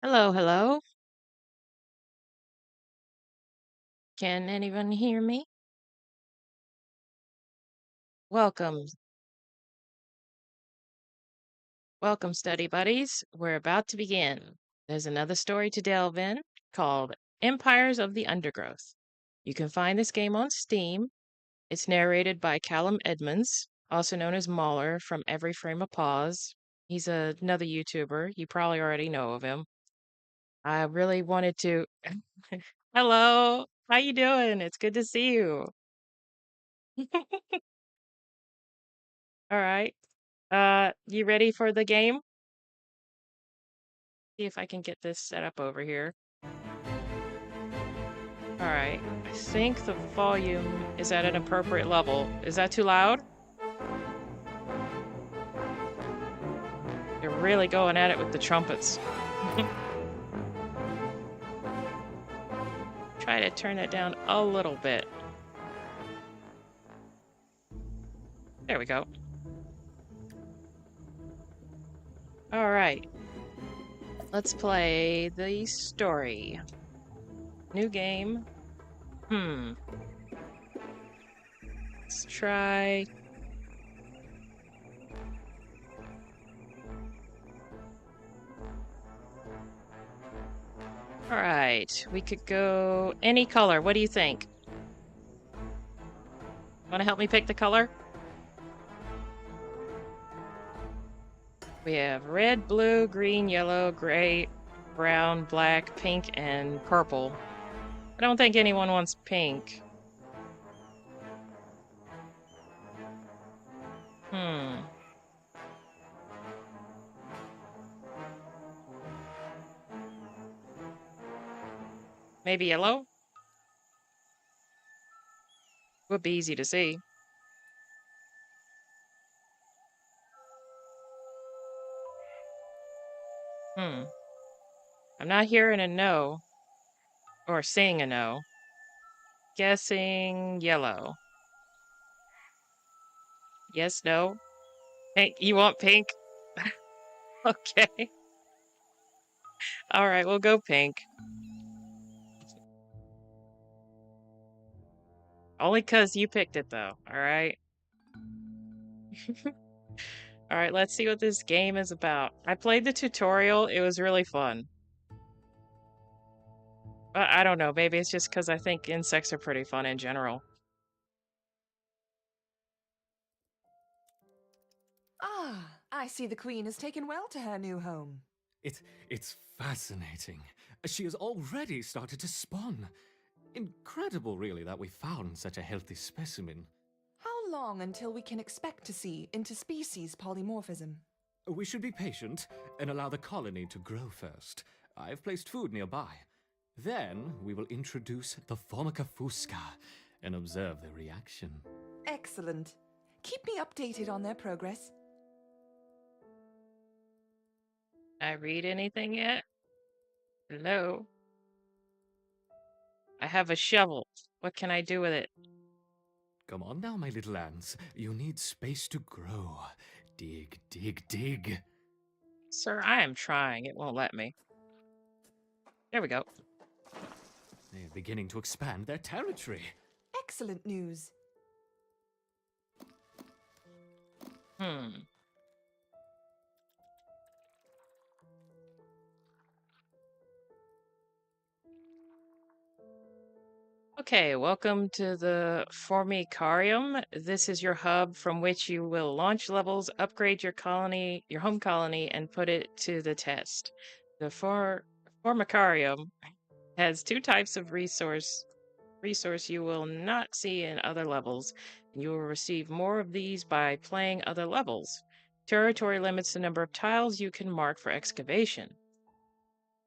Hello, hello. Can anyone hear me? Welcome, welcome, study buddies. We're about to begin. There's another story to delve in called Empires of the Undergrowth. You can find this game on Steam. It's narrated by Callum Edmonds, also known as Mahler from Every Frame of Pause. He's another YouTuber. You probably already know of him. I really wanted to. Hello, how you doing? It's good to see you. All right. You ready for the game? See if I can get this set up over here. All right. I think the volume is at an appropriate level. Is that too loud? They're really going at it with the trumpets. Try to turn it down a little bit. There we go. All right. Let's play the story. New game. Let's try. All right. We could go any color. What do you think? Want to help me pick the color? We have red, blue, green, yellow, gray, brown, black, pink, and purple. I don't think anyone wants pink. Maybe yellow? Would be easy to see. I'm not hearing a no. Or seeing a no. Guessing yellow. Yes, no? Pink. You want pink? Okay. All right, we'll go pink. Only 'cause you picked it, though. All right? All right, let's see what this game is about. I played the tutorial. It was really fun. But I don't know. Maybe it's just because I think insects are pretty fun in general. Ah, I see the Queen has taken well to her new home. It's fascinating. She has already started to spawn. Incredible, really, that we found such a healthy specimen. How long until we can expect to see interspecies polymorphism? We should be patient and allow the colony to grow first. I've placed food nearby. Then we will introduce the Formica fusca and observe their reaction. Excellent. Keep me updated on their progress. I read anything yet? Hello? I have a shovel. What can I do with it? Come on now, my little ants. You need space to grow. Dig, dig, dig. Sir, I am trying. It won't let me. There we go. They're beginning to expand their territory. Excellent news. Okay, welcome to the Formicarium. This is your hub from which you will launch levels, upgrade your colony, your home colony, and put it to the test. The Formicarium has two types of resource you will not see in other levels, and you will receive more of these by playing other levels. Territory limits the number of tiles you can mark for excavation.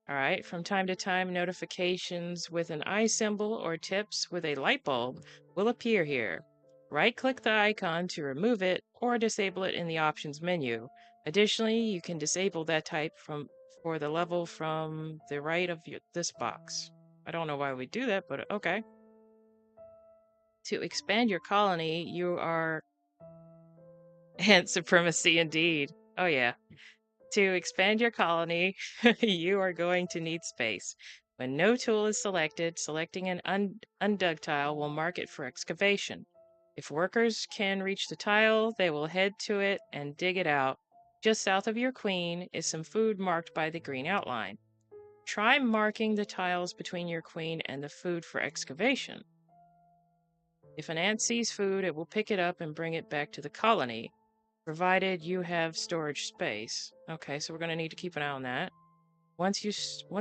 All right, from time to time, notifications with an eye symbol or tips with a light bulb will appear here. Right-click the icon to remove it or disable it in the options menu. Additionally, you can disable that type for the level from the right of this box. I don't know why we do that, but okay. To expand your colony, you are... And supremacy indeed. Oh yeah. To expand your colony, you are going to need space. When no tool is selected, selecting an undug tile will mark it for excavation. If workers can reach the tile, they will head to it and dig it out. Just south of your queen is some food marked by the green outline. Try marking the tiles between your queen and the food for excavation. If an ant sees food, it will pick it up and bring it back to the colony, provided you have storage space. Okay, so we're going to need to keep an eye on that. Once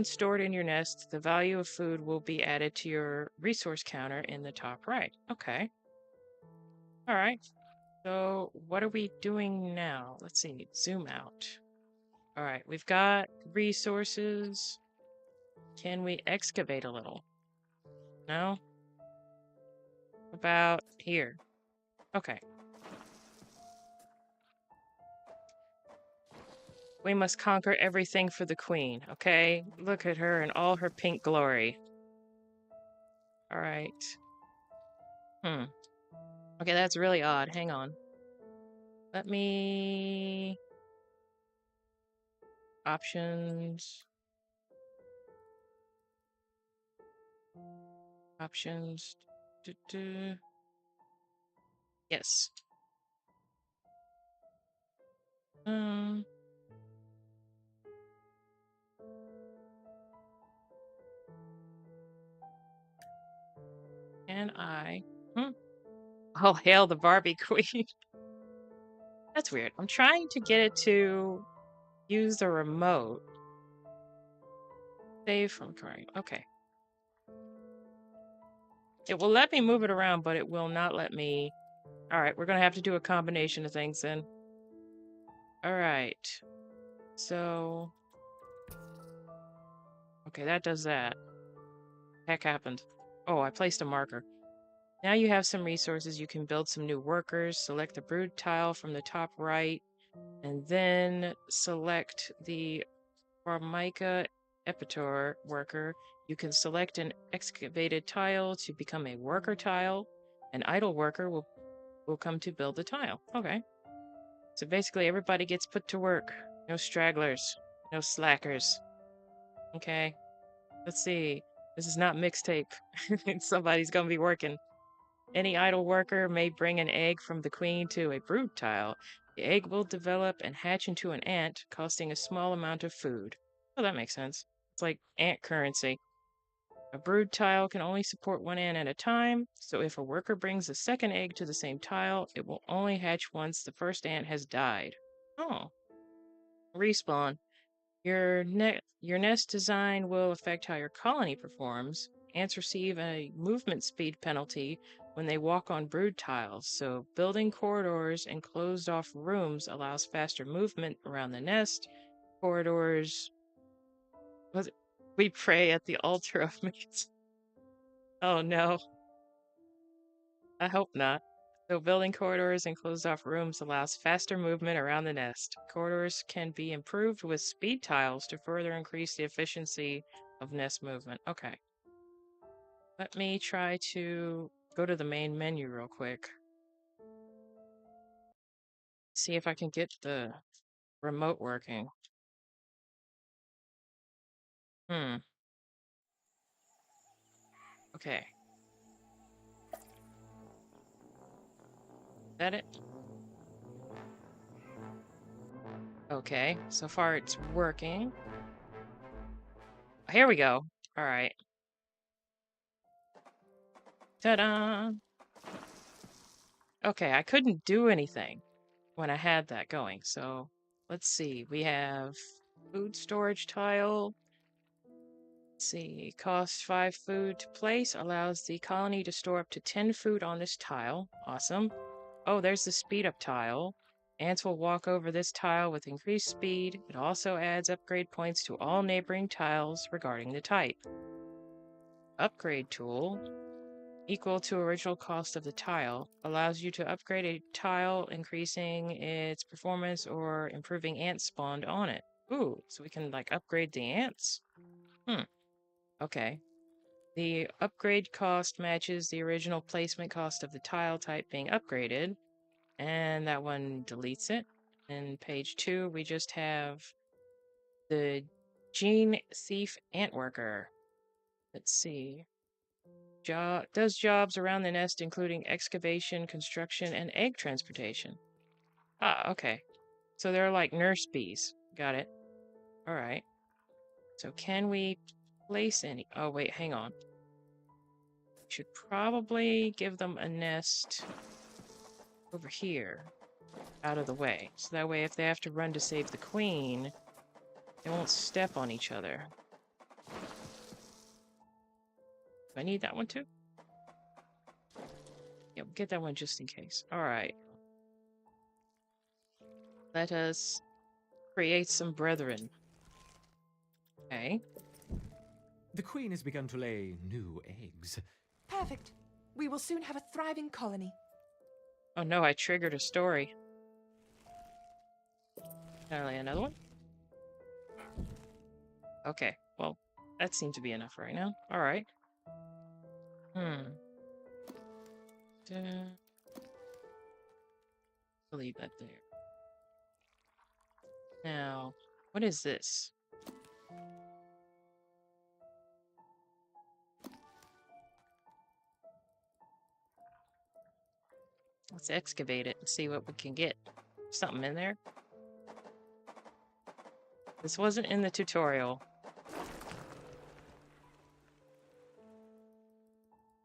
stored in your nest, the value of food will be added to your resource counter in the top right. Okay. All right. So what are we doing now? Let's see. Zoom out. All right. We've got resources. Can we excavate a little? No? About here. Okay. We must conquer everything for the queen, okay? Look at her in all her pink glory. All right. Okay, that's really odd. Hang on. Let me... Options. Options. Yes. Um... Can I... Oh, hail the Barbie Queen. That's weird. I'm trying to get it to use the remote. Save from current. Okay. It will let me move it around, but it will not let me... All right, we're going to have to do a combination of things then. All right. So... Okay, that does that. Heck happened. Oh, I placed a marker. Now you have some resources. You can build some new workers. Select the brood tile from the top right, and then select the Formica Epitor worker. You can select an excavated tile to become a worker tile. An idle worker will come to build the tile. Okay. So basically everybody gets put to work. No stragglers. No slackers. Okay. Let's see. This is not mixtape. Somebody's gonna be working. Any idle worker may bring an egg from the queen to a brood tile. The egg will develop and hatch into an ant, costing a small amount of food. Oh, that makes sense. It's like ant currency. A brood tile can only support one ant at a time, so if a worker brings a second egg to the same tile, it will only hatch once the first ant has died. Oh. Respawn. Your nest design will affect how your colony performs. Ants receive a movement speed penalty when they walk on brood tiles, so building corridors and closed off rooms allows faster movement around the nest. Corridors... We pray at the altar of mates. Oh no, I hope not. So building corridors and closed off rooms allows faster movement around the nest. Corridors can be improved with speed tiles to further increase the efficiency of nest movement. Okay. Let me try to go to the main menu real quick. See if I can get the remote working. Okay. Is that it? Okay. So far it's working. Here we go. All right. Ta-da! Okay, I couldn't do anything when I had that going. So let's see. We have food storage tile. Let's see. Cost 5 food to place. Allows the colony to store up to 10 food on this tile. Awesome. Oh, there's the speed up tile. Ants will walk over this tile with increased speed. It also adds upgrade points to all neighboring tiles regarding the type. Upgrade tool. Equal to original cost of the tile, allows you to upgrade a tile, increasing its performance or improving ants spawned on it. Ooh, so we can like upgrade the ants? Okay. The upgrade cost matches the original placement cost of the tile type being upgraded, and that one deletes it. In page 2, we just have the Gene Thief Ant Worker. Let's see. Does jobs around the nest, including excavation, construction, and egg transportation. Ah, okay. So they're like nurse bees. Got it. All right. So can we place any... Oh, wait, hang on. Should probably give them a nest over here, out of the way. So that way if they have to run to save the queen, they won't step on each other. Do I need that one too? Yeah, we'll get that one just in case. Alright. Let us create some brethren. Okay. The queen has begun to lay new eggs. Perfect. We will soon have a thriving colony. Oh no, I triggered a story. Can I lay another one? Okay, well, that seemed to be enough right now. Alright. I'll leave that there. Now, what is this? Let's excavate it and see what we can get. Something in there? This wasn't in the tutorial.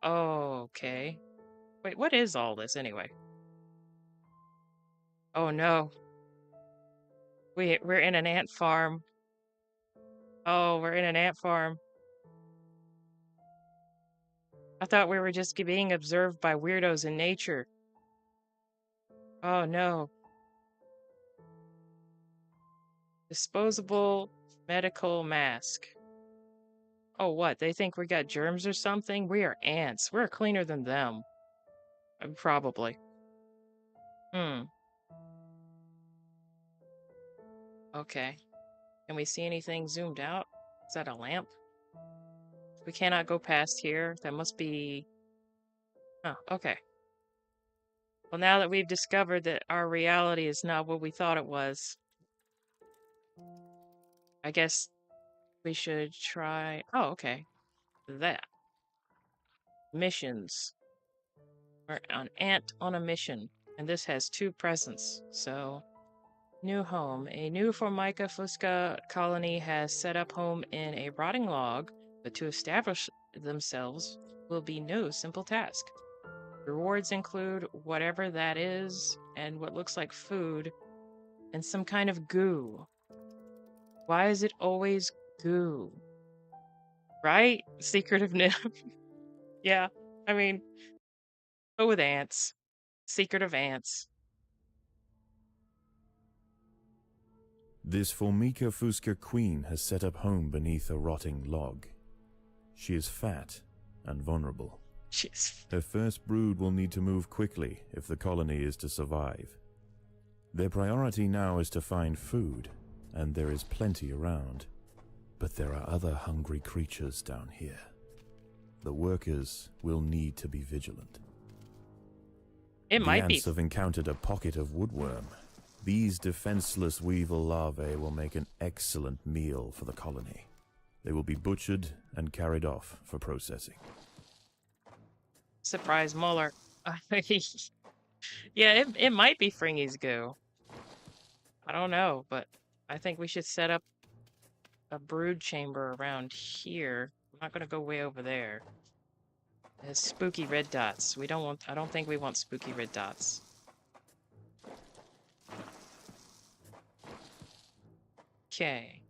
Oh, okay. Wait, what is all this anyway? Oh no. We're in an ant farm. Oh, we're in an ant farm. I thought we were just being observed by weirdos in nature. Oh no. Disposable medical mask. Oh, what? They think we got germs or something? We are ants. We're cleaner than them. Probably. Okay. Can we see anything zoomed out? Is that a lamp? We cannot go past here. That must be... Oh, okay. Well, now that we've discovered that our reality is not what we thought it was, I guess we should try... Oh, okay. That. Missions. We're an ant on a mission. And this has 2 presents, so... New home. A new Formica fusca colony has set up home in a rotting log, but to establish themselves will be no simple task. Rewards include whatever that is, and what looks like food, and some kind of goo. Why is it always goo? Right? Secretive nymph. Yeah, I mean, go with ants. Secretive ants. This Formica fusca queen has set up home beneath a rotting log. She is fat and vulnerable. Jeez. Her first brood will need to move quickly if the colony is to survive. Their priority now is to find food, and there is plenty around. But there are other hungry creatures down here. The workers will need to be vigilant. It might be. The ants have encountered a pocket of woodworm. These defenseless weevil larvae will make an excellent meal for the colony. They will be butchered and carried off for processing. Surprise Muller. Yeah, it might be Fringy's goo. I don't know, but I think we should set up a brood chamber around here. I'm not gonna go way over there. It has spooky red dots. I don't think we want spooky red dots. Okay.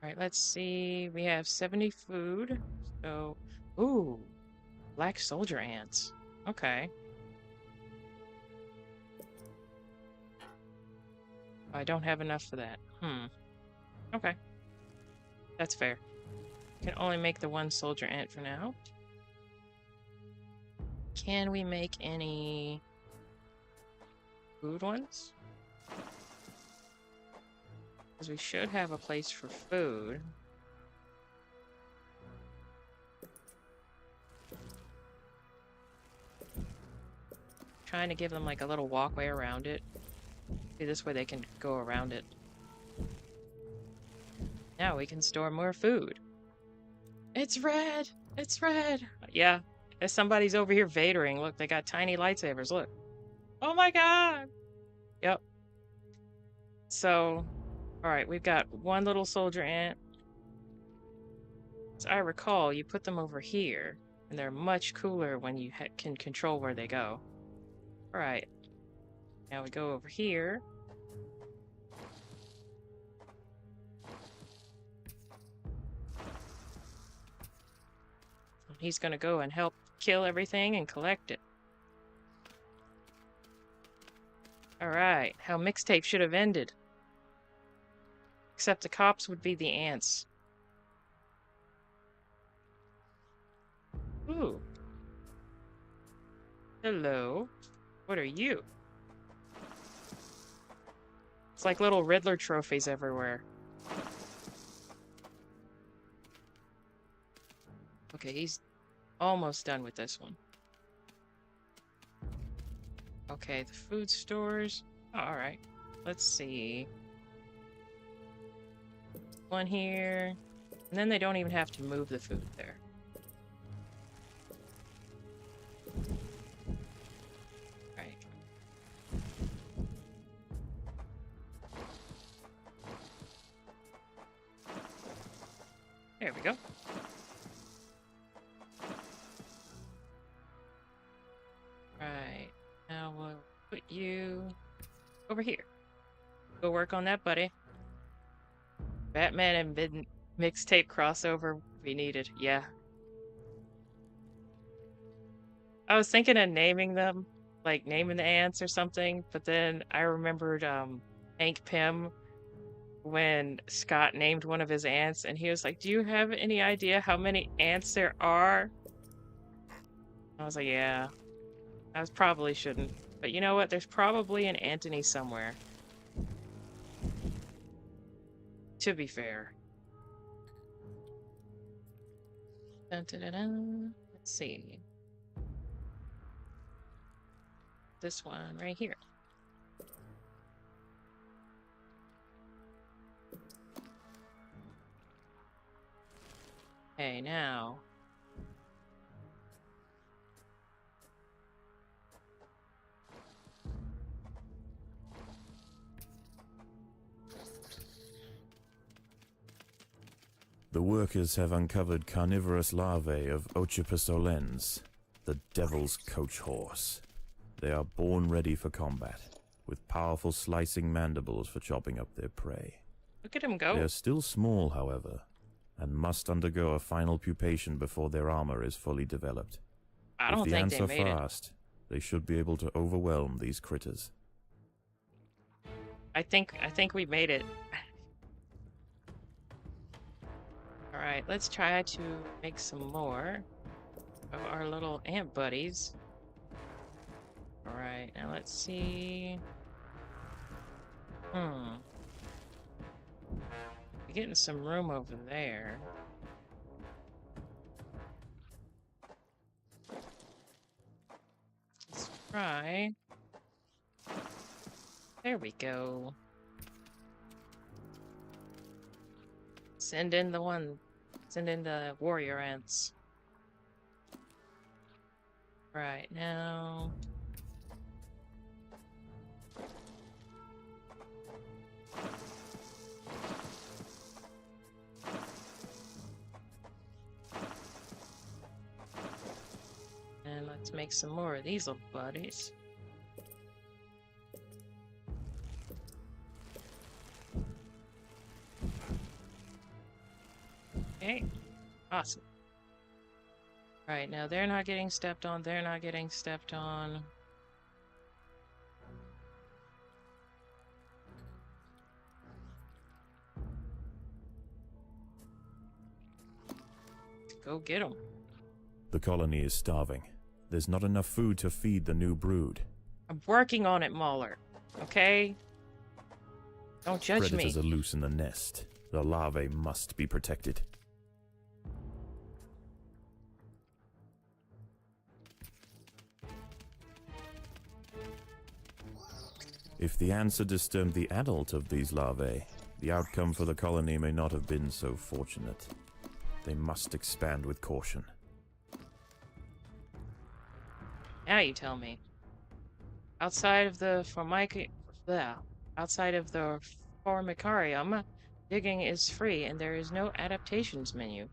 Alright, let's see. We have 70 food. So, ooh, black soldier ants. Okay. I don't have enough for that. Okay. That's fair. Can only make the 1 soldier ant for now. Can we make any food ones? Because we should have a place for food. Trying to give them like a little walkway around it. See, this way they can go around it. Now we can store more food. It's red! It's red! Yeah, as somebody's over here vadering. Look, they got tiny lightsabers, look. Oh my god! Yep. So, alright, we've got 1 little soldier ant. As I recall, you put them over here, and they're much cooler when you can control where they go. Alright. Now we go over here. And he's gonna go and help kill everything and collect it. Alright, how Mixtape should have ended. Except the cops would be the ants. Ooh. Hello. What are you? It's like little Riddler trophies everywhere. Okay, he's almost done with this one. Okay, the food stores. Alright. Let's see. One here. And then they don't even have to move the food there. Right. There we go. Right. Now we'll put you over here. Go work on that, buddy. Batman and Mixtape crossover we needed. Yeah. I was thinking of naming them, like naming the ants or something, but then I remembered Hank Pym when Scott named one of his ants, and he was like, "Do you have any idea how many ants there are?" I was like, "Yeah, I probably shouldn't." But you know what? There's probably an Anthony somewhere. To be fair. Dun, dun, dun, dun. Let's see. This one right here. Okay, now. The workers have uncovered carnivorous larvae of Ocypus olens, the devil's coach horse. They are born ready for combat, with powerful slicing mandibles for chopping up their prey. Look at him go. They are still small, however, and must undergo a final pupation before their armor is fully developed. I don't if the think ants they are made it. fast, they should be able to overwhelm these critters. I think we made it. Alright, let's try to make some more of our little ant buddies. Alright, now let's see. We're getting some room over there. Let's try. There we go. Send in the warrior ants. Right now. And let's make some more of these little buddies. Okay, awesome. Right, now they're not getting stepped on, they're not getting stepped on. Go get them. The colony is starving. There's not enough food to feed the new brood. I'm working on it, Mauler. Okay? Don't judge me. Predators are loose in the nest. The larvae must be protected. If the ants had disturbed the adult of these larvae, the outcome for the colony may not have been so fortunate. They must expand with caution. Now you tell me. Outside of the formicarium, digging is free and there is no adaptations menu.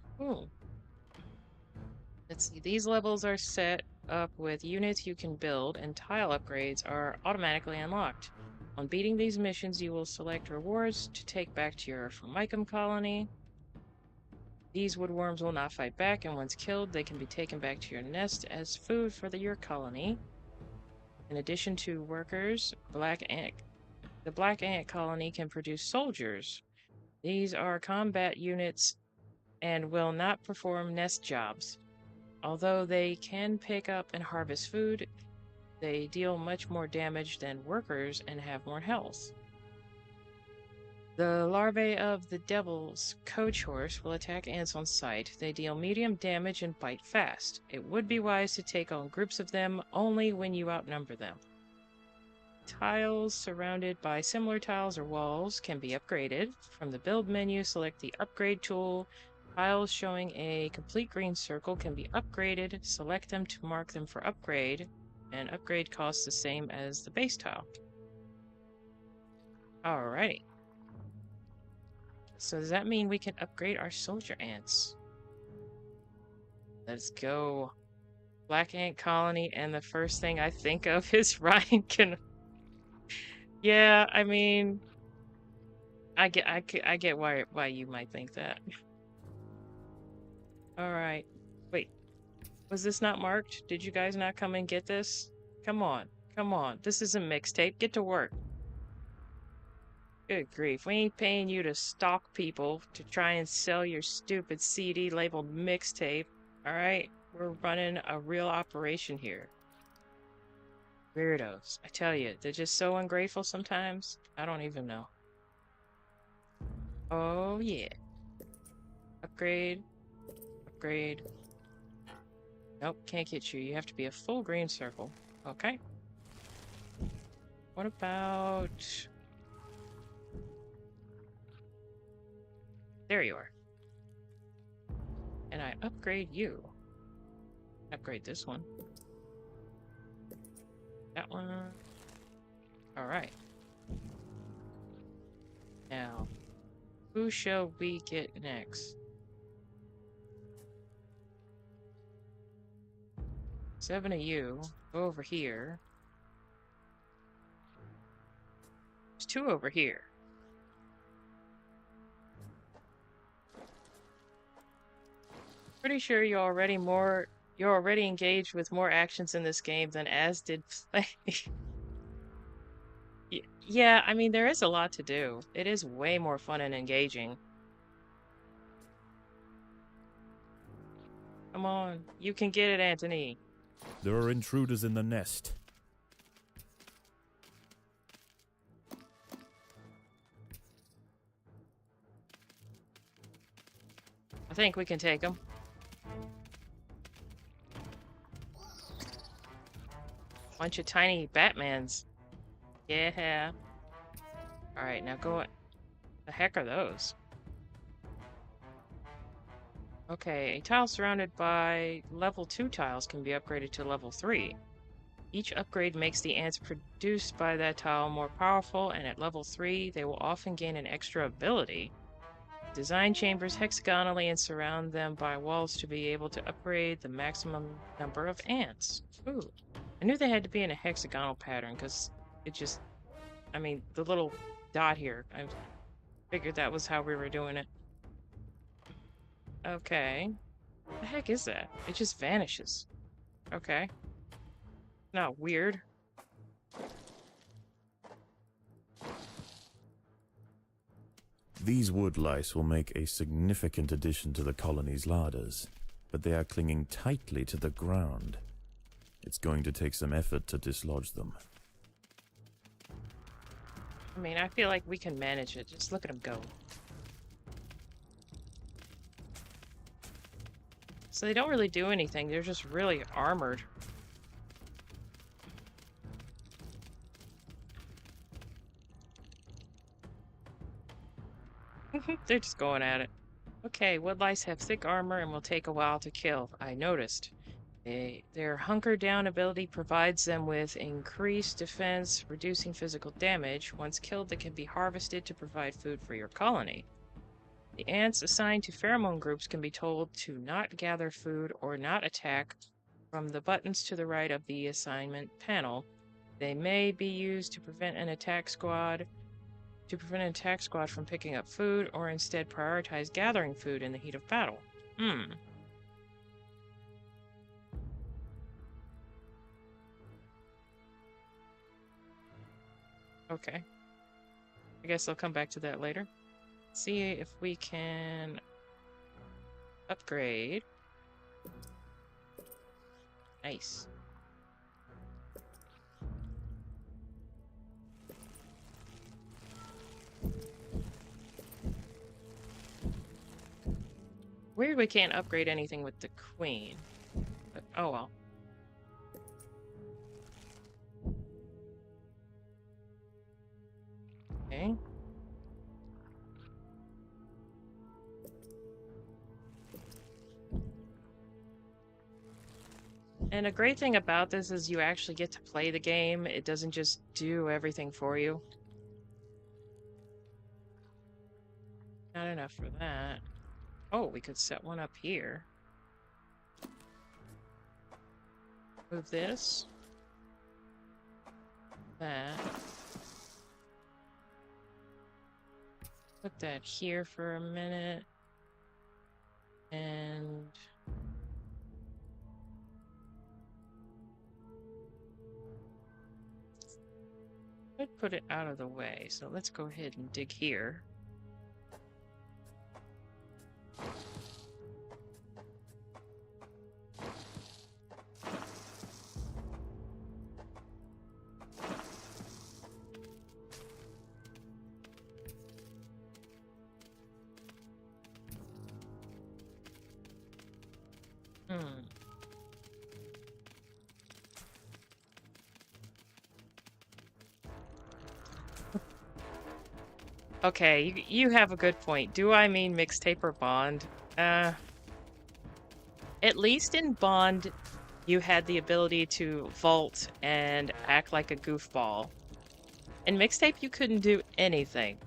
Let's see, these levels are set up with units you can build, and tile upgrades are automatically unlocked. On beating these missions, you will select rewards to take back to your Formicum colony. These woodworms will not fight back, and once killed, they can be taken back to your nest as food for your colony. In addition to workers, the black ant colony can produce soldiers. These are combat units and will not perform nest jobs. Although they can pick up and harvest food, they deal much more damage than workers and have more health. The larvae of the devil's coach horse will attack ants on sight. They deal medium damage and bite fast. It would be wise to take on groups of them only when you outnumber them. Tiles surrounded by similar tiles or walls can be upgraded. From the build menu, select the upgrade tool. Tiles showing a complete green circle can be upgraded. Select them to mark them for upgrade, and upgrade costs the same as the base tile. Alrighty. So does that mean we can upgrade our soldier ants? Let's go. Black ant colony, and the first thing I think of is Ryan can... Yeah, I mean... I get why you might think that. Alright. Wait. Was this not marked? Did you guys not come and get this? Come on. Come on. This is a mixtape. Get to work. Good grief. We ain't paying you to stalk people to try and sell your stupid CD labeled mixtape. Alright? We're running a real operation here. Weirdos. I tell you, they're just so ungrateful sometimes. I don't even know. Oh, yeah. Upgrade. Upgrade. Nope, can't get you. You have to be a full green circle. Okay. What about... There you are. And I upgrade you. Upgrade this one. That one. Alright. Now, who shall we get next? 7 of you. Go over here. There's 2 over here. Pretty sure you're already engaged with more actions in this game than Az did play. Yeah, I mean, there is a lot to do. It is way more fun and engaging. Come on, you can get it, Anthony. There are intruders in the nest. I think we can take them. Bunch of tiny Batmans. Yeah. Alright, now go... The heck are those? Okay, a tile surrounded by level 2 tiles can be upgraded to level 3. Each upgrade makes the ants produced by that tile more powerful, and at level 3, they will often gain an extra ability. Design chambers hexagonally and surround them by walls to be able to upgrade the maximum number of ants. Ooh. I knew they had to be in a hexagonal pattern, because it just... I mean, the little dot here, I figured that was how we were doing it. Okay. What the heck is that? It just vanishes. Okay. Not weird. These wood lice will make a significant addition to the colony's larders, but they are clinging tightly to the ground. It's going to take some effort to dislodge them. I mean, I feel like we can manage it. Just look at them go. So they don't really do anything. They're just really armored. They're just going at it. Okay, wood lice have thick armor and will take a while to kill. I noticed. Their hunker down ability provides them with increased defense, reducing physical damage. Once killed, they can be harvested to provide food for your colony. The ants assigned to pheromone groups can be told to not gather food or not attack from the buttons to the right of the assignment panel. They may be used to prevent an attack squad from picking up food, or instead prioritize gathering food in the heat of battle. Okay. I guess I'll come back to that later. See if we can upgrade. Nice. Weird we can't upgrade anything with the queen. But, oh well. Okay. And a great thing about this is you actually get to play the game. It doesn't just do everything for you. Not enough for that. Oh, we could set one up here. Move this. That. Put that here for a minute. And... I'd put it out of the way, so let's go ahead and dig here. Okay, you have a good point. Do I mean mixtape or Bond? At least in Bond, you had the ability to vault and act like a goofball. In mixtape, you couldn't do anything.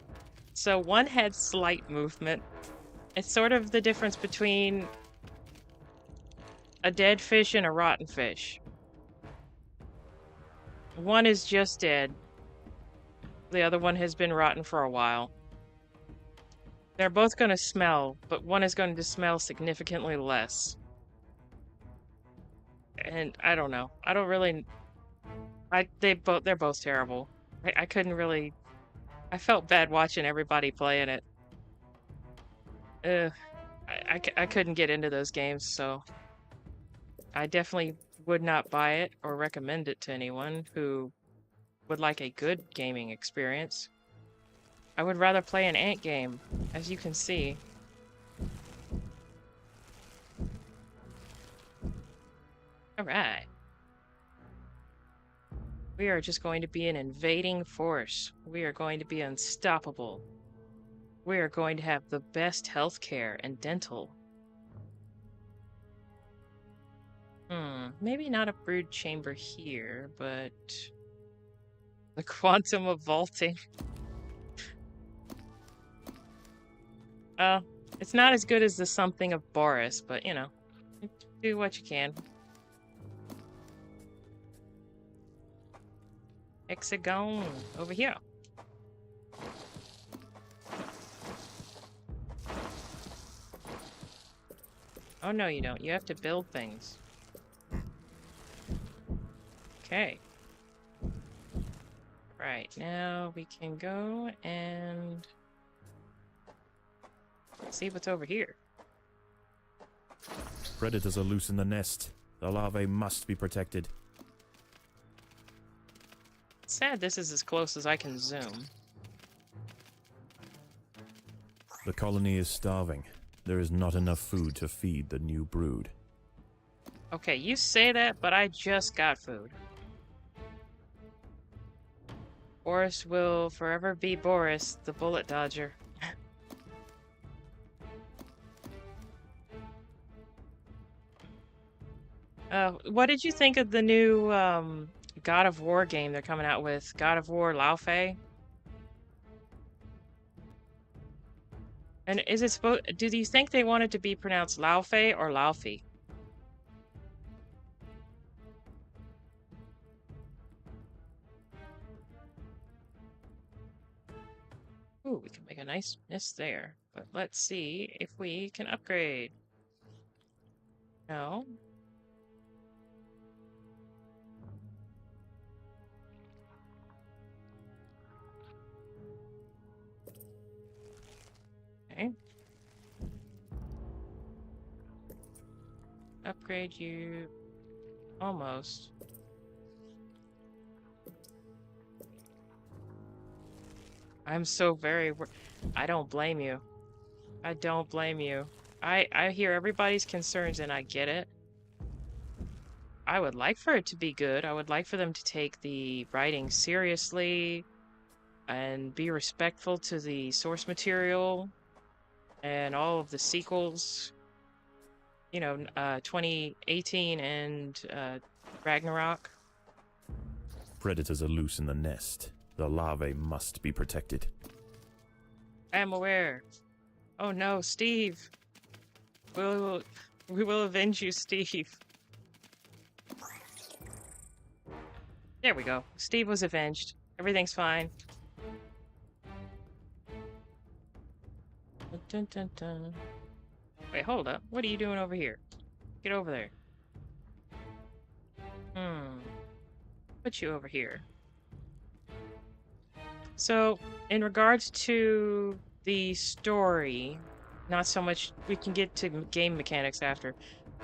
So one had slight movement. It's sort of the difference between a dead fish and a rotten fish. One is just dead. The other one has been rotten for a while. They're both going to smell, but one is going to smell significantly less. And I don't know. I don't really... they're both terrible. I couldn't really... I felt bad watching everybody playing it. I couldn't get into those games, so... I definitely would not buy it or recommend it to anyone who would like a good gaming experience. I would rather play an ant game, as you can see. Alright. We are just going to be an invading force. We are going to be unstoppable. We are going to have the best healthcare and dental. Maybe not a brood chamber here, but... the quantum of vaulting. It's not as good as the something of Boris, but, you know, do what you can. Hexagon, over here. Oh, no, you don't. You have to build things. Okay. Right, now we can go and see what's over here. Predators are loose in the nest. The larvae must be protected. Sad this is as close as I can zoom. The colony is starving. There is not enough food to feed the new brood. Okay, you say that, but I just got food. Boris will forever be Boris, the bullet dodger. What did you think of the new God of War game they're coming out with? God of War Lao Fei? And is it supposed? Do you think they want it to be pronounced Laufey or Laufey? Ooh, we can make a nice mist there. But let's see if we can upgrade. No. Okay. Upgrade you. Almost. I'm so very... I don't blame you. I don't blame you. I hear everybody's concerns and I get it. I would like for it to be good. I would like for them to take the writing seriously and be respectful to the source material and all of the sequels. You know, 2018 and Ragnarok. Predators are loose in the nest. The larvae must be protected. I am aware. Oh no, Steve. We will avenge you, Steve. There we go. Steve was avenged. Everything's fine. Dun, dun, dun. Wait, hold up. What are you doing over here? Get over there. Put you over here. So, in regards to the story, not so much, we can get to game mechanics after.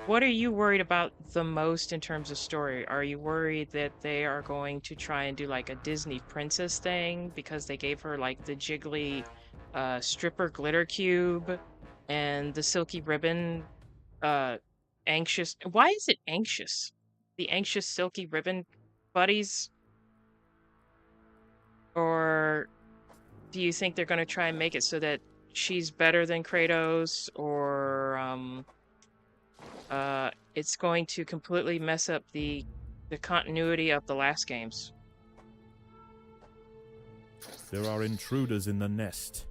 What are you worried about the most in terms of story? Are you worried that they are going to try and do like a Disney princess thing because they gave her like the jiggly stripper glitter cube and the silky ribbon anxious? Why is it anxious? The anxious silky ribbon buddies? Or do you think they're going to try and make it so that she's better than Kratos, or it's going to completely mess up the continuity of the last games? There are intruders in the nest.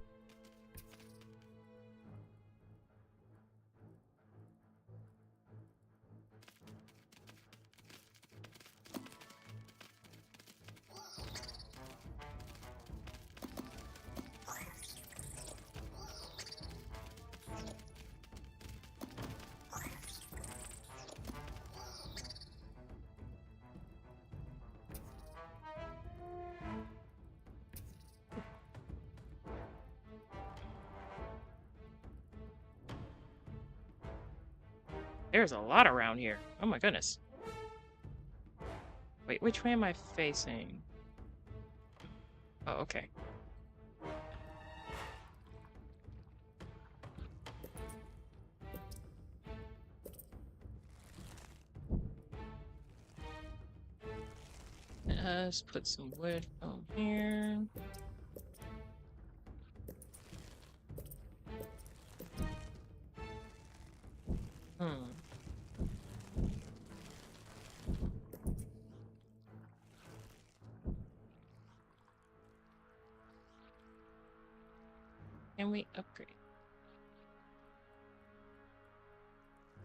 There's a lot around here. Oh my goodness. Wait, which way am I facing? Oh, okay. Let's put some wood on here. Can we upgrade?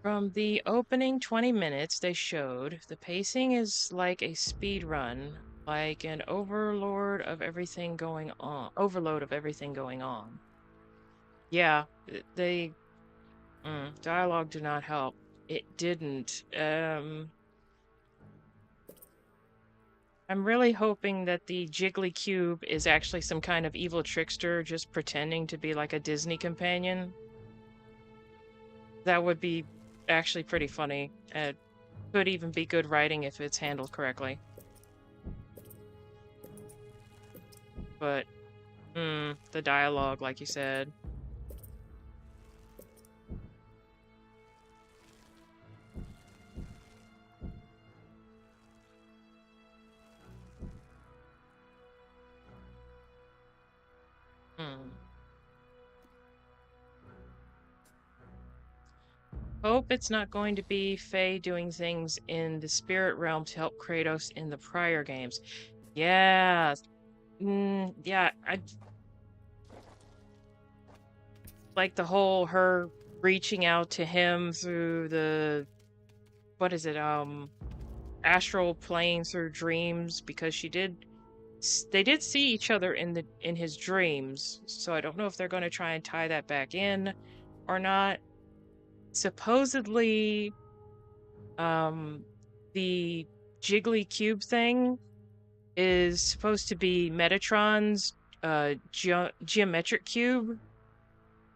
From the opening 20 minutes they showed, the pacing is like a speed run, like an overload of everything going on. Yeah, dialogue did not help. It didn't. I'm really hoping that the Jiggly Cube is actually some kind of evil trickster just pretending to be like a Disney companion. That would be actually pretty funny. Could even be good writing if it's handled correctly. But, the dialogue, like you said. Hope it's not going to be Faye doing things in the spirit realm to help Kratos in the prior games. Yeah. Yeah, like the whole her reaching out to him through the, what is it, astral plane through dreams, because they did see each other in his dreams, so I don't know if they're going to try and tie that back in or not. Supposedly, the jiggly cube thing is supposed to be Metatron's geometric cube,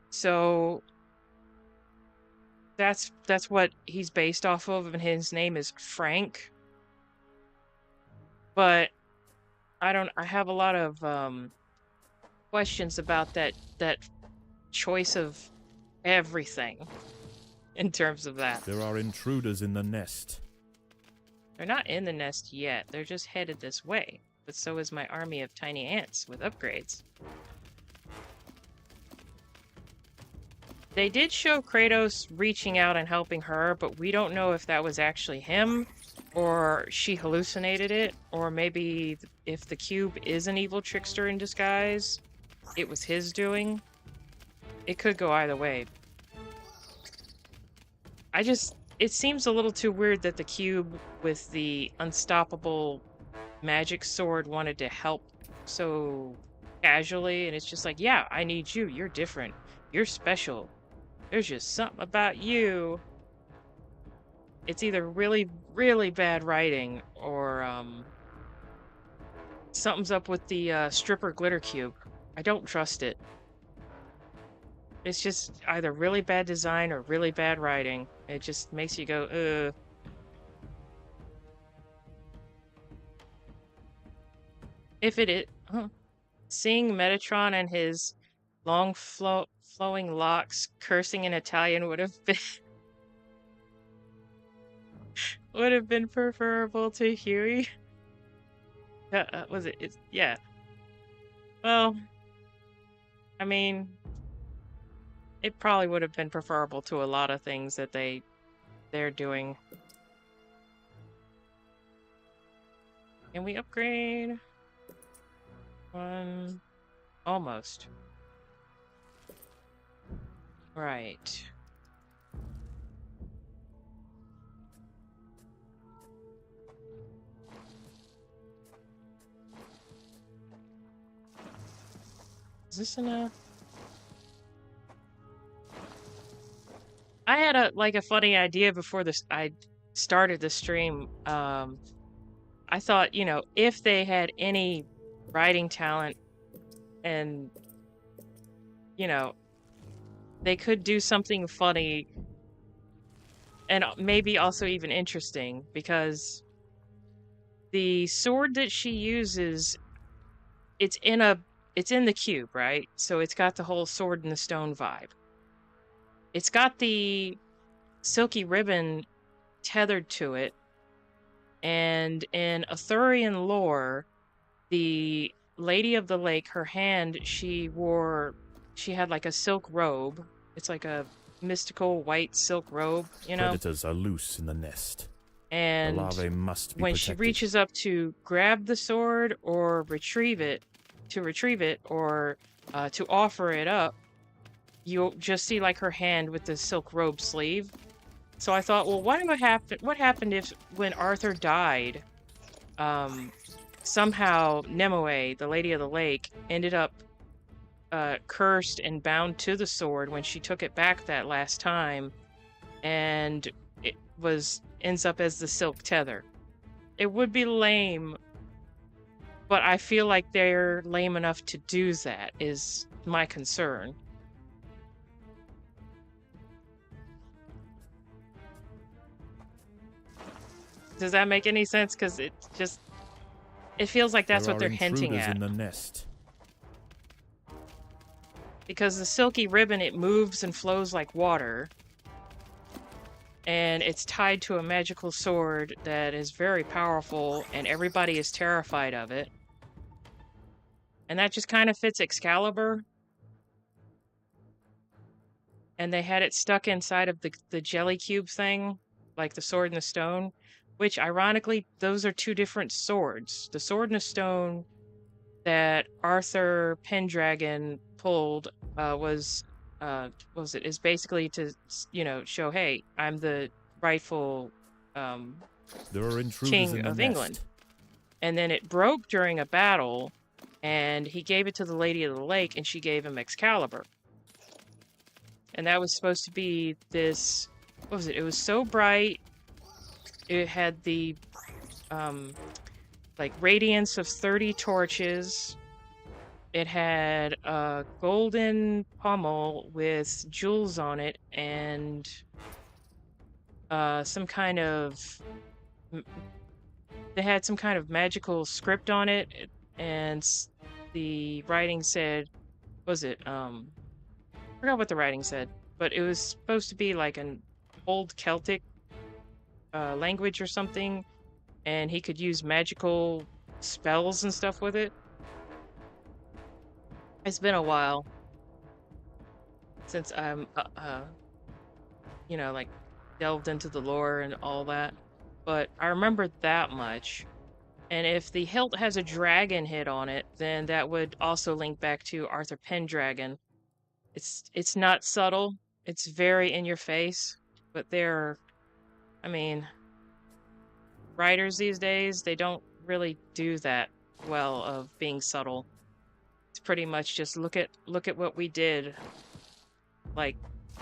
so that's what he's based off of, and his name is Frank. But I have a lot of questions about that choice of everything in terms of that. There are intruders in the nest. They're not in the nest yet. They're just headed this way. But so is my army of tiny ants with upgrades. They did show Kratos reaching out and helping her, but we don't know if that was actually him, or she hallucinated it, or maybe if the cube is an evil trickster in disguise, it was his doing. It could go either way. It seems a little too weird that the cube with the unstoppable magic sword wanted to help so casually, and it's just like, yeah, I need you. You're different. You're special. There's just something about you. It's either really, really bad writing, or something's up with the stripper glitter cube. I don't trust it. It's just either really bad design or really bad writing. It just makes you go, ugh. If it is... Seeing Metatron and his long flowing locks cursing in Italian would have been preferable to Huey. Was it? Yeah. Well, I mean, it probably would have been preferable to a lot of things that they're doing. Can we upgrade? One. Almost. Right. Is this enough? I had a funny idea before I started the stream. I thought, if they had any writing talent and, they could do something funny and maybe also even interesting, because the sword that she uses, it's in the cube, right? So it's got the whole sword in the stone vibe. It's got the silky ribbon tethered to it, and in Arthurian lore, the Lady of the Lake, her hand, she had like a silk robe. It's like a mystical white silk robe, Predators are loose in the nest. And the larvae must be when protected. she reaches up to grab the sword or retrieve it, or to offer it up, you'll just see like her hand with the silk robe sleeve. So I thought, well, what happened if when Arthur died, somehow Nimue, the Lady of the Lake, ended up cursed and bound to the sword when she took it back that last time, and it ends up as the silk tether. It would be lame, but I feel like they're lame enough to do that, is my concern. Does that make any sense? Because it feels like that's what they're hinting at. In the nest. Because the silky ribbon, it moves and flows like water. And it's tied to a magical sword that is very powerful, and everybody is terrified of it. And that just kind of fits Excalibur. And they had it stuck inside of the jelly cube thing, like the sword and the stone. Which, ironically, those are two different swords. The sword and the stone that Arthur Pendragon pulled was what was it? Is basically to, show, hey, I'm the rightful um, There are intruders king in the of England. nest. And then it broke during a battle, and he gave it to the Lady of the Lake, and she gave him Excalibur. And that was supposed to be this, what was it? It was so bright. It had the, like, radiance of 30 torches. It had a golden pommel with jewels on it, and some kind of, they had some kind of magical script on it, and the writing said, was it, I forgot what the writing said, but it was supposed to be like an old Celtic language or something, and he could use magical spells and stuff with it. It's been a while since I'm, like, delved into the lore and all that, but I remember that much. And if the hilt has a dragon hit on it, then that would also link back to Arthur Pendragon. It's not subtle. It's very in your face, but I mean, writers these days, they don't really do that well of being subtle. It's pretty much just look at what we did. Like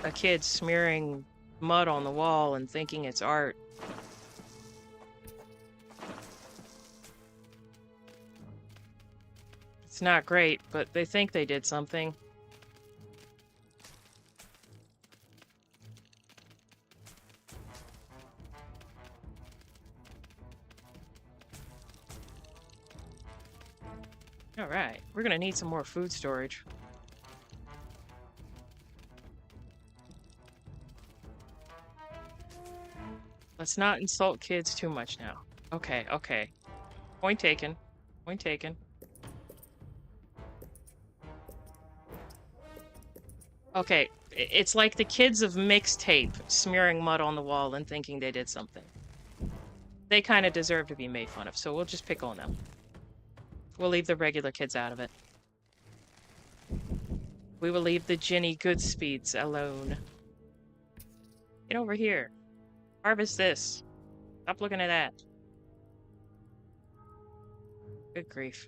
a kid smearing mud on the wall and thinking it's art. It's not great, but they think they did something. All right, we're gonna need some more food storage. Let's not insult kids too much now. Okay, okay. Point taken. Point taken. Okay, it's like the kids of mixtape smearing mud on the wall and thinking they did something. They kind of deserve to be made fun of, so we'll just pick on them. We'll leave the regular kids out of it. We will leave the Ginny Goodspeeds alone. Get over here. Harvest this. Stop looking at that. Good grief.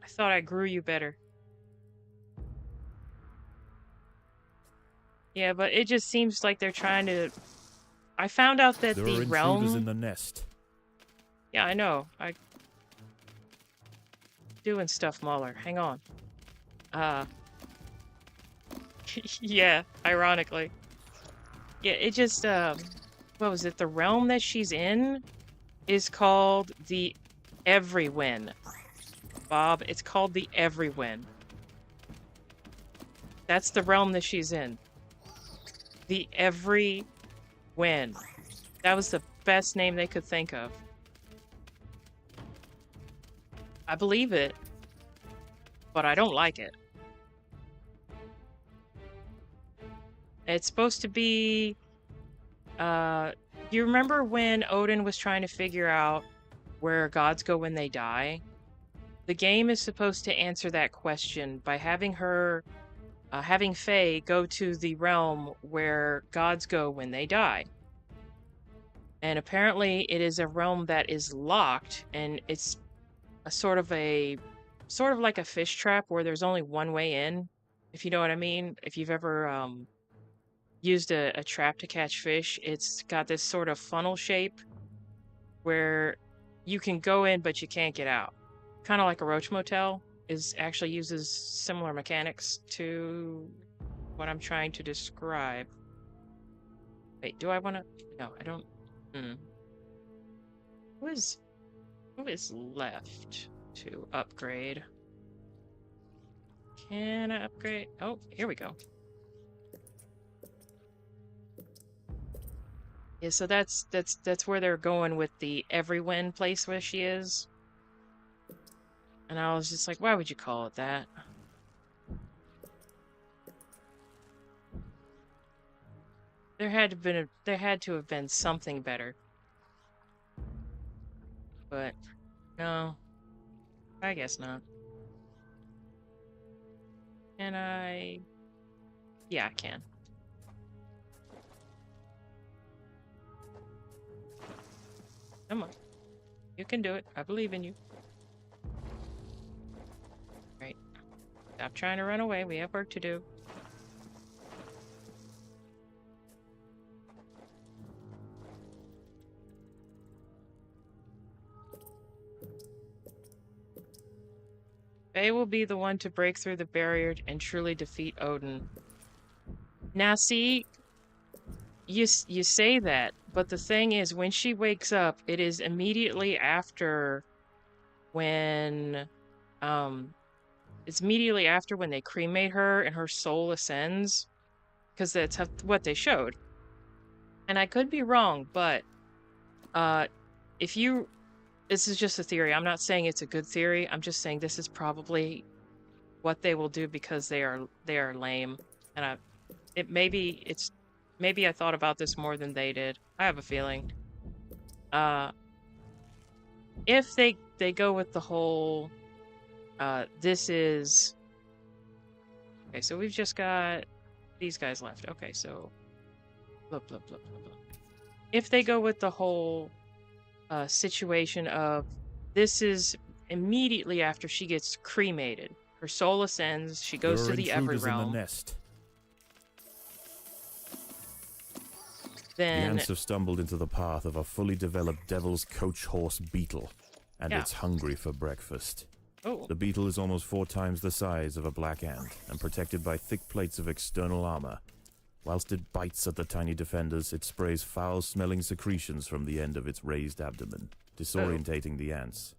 I thought I grew you better. Yeah, but it just seems like they're trying to... I found out that There the are realm... intruders in the nest. Yeah, I know. Doing stuff, Mahler. Hang on. Yeah, ironically. Yeah, it just, what was it? The realm that she's in is called the Everywin. Bob, it's called the Everywin. That's the realm that she's in. The Everywin. That was the best name they could think of. I believe it, but I don't like it. It's supposed to be, you remember when Odin was trying to figure out where gods go when they die? The game is supposed to answer that question by having her, having Faye go to the realm where gods go when they die. And apparently it is a realm that is locked, and it's a sort of like a fish trap where there's only one way in, if you know what I mean. If you've ever used a trap to catch fish, it's got this sort of funnel shape where you can go in but you can't get out. Kind of like a roach motel actually uses similar mechanics to what I'm trying to describe. Wait, do I want to? No, I don't. Who is left to upgrade? Can I upgrade? Oh, here we go. Yeah, so that's where they're going with the Everywin place where she is. And I was just like, why would you call it that? There had to have been something better. But no. I guess not. Can I Yeah, I can. Come on. You can do it. I believe in you. Right. Stop trying to run away. We have work to do. Faye will be the one to break through the barrier and truly defeat Odin. Now, see, you say that, but the thing is, when she wakes up, it is immediately after when, it's immediately after when they cremate her and her soul ascends, because that's what they showed. And I could be wrong, but if you, this is just a theory. I'm not saying it's a good theory. I'm just saying this is probably what they will do because they are lame. And maybe I thought about this more than they did. I have a feeling. If they go with the whole, this is, okay, so we've just got these guys left. Okay, so, blah, blah, blah, blah, blah. If they go with the whole situation of, this is immediately after she gets cremated. Her soul ascends, she goes to the Every Realm. In the nest. Then the ants have stumbled into the path of a fully developed devil's coach horse beetle, and it's hungry for breakfast. Oh. The beetle is almost 4 times the size of a black ant, and protected by thick plates of external armor. Whilst it bites at the tiny defenders, it sprays foul-smelling secretions from the end of its raised abdomen, disorientating the ants.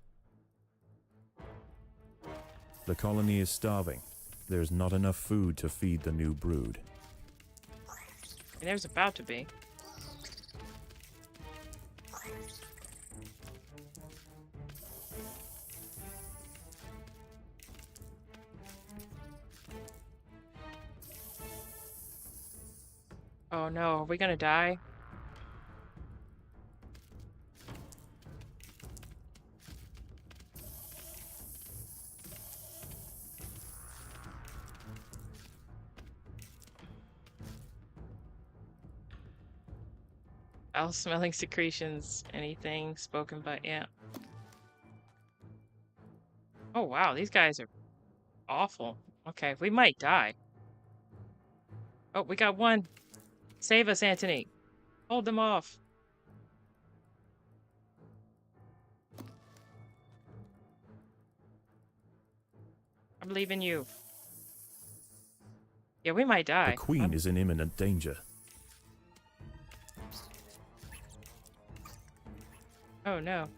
The colony is starving. There is not enough food to feed the new brood. There's about to be. Oh no, are we gonna die? Foul-smelling secretions, anything spoken by, yeah. Oh wow, these guys are awful. Okay, we might die. Oh, we got one. Save us, Anthony. Hold them off. I believe in you. Yeah, we might die. The queen is in imminent danger. Oh no.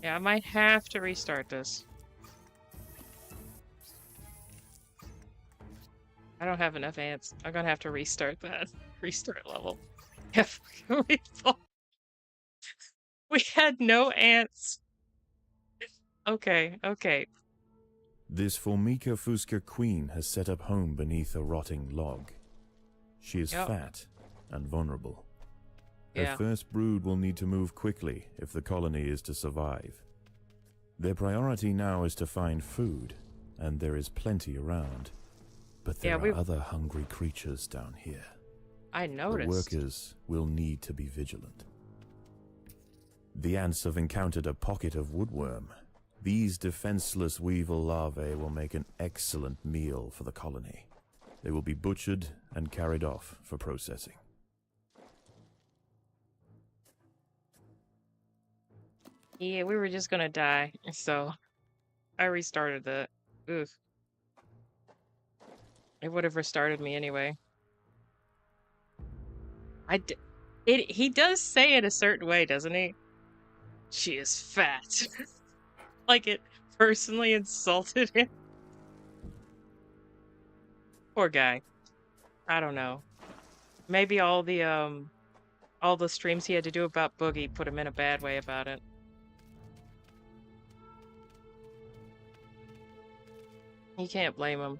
Yeah, I might have to restart this. I don't have enough ants. I'm gonna have to restart that. Restart level. Yeah, we had no ants. Okay, okay. This Formica fusca queen has set up home beneath a rotting log. She is fat and vulnerable. Her first brood will need to move quickly if the colony is to survive. Their priority now is to find food, and there is plenty around. But there are other hungry creatures down here. I noticed. The workers will need to be vigilant. The ants have encountered a pocket of woodworm. These defenseless weevil larvae will make an excellent meal for the colony. They will be butchered and carried off for processing. Yeah, we were just gonna die, so I restarted that. Oof. It would have restarted me anyway. He does say it a certain way, doesn't he? She is fat. Like it personally insulted him. Poor guy. I don't know. Maybe all the streams he had to do about Boogie put him in a bad way about it. You can't blame him.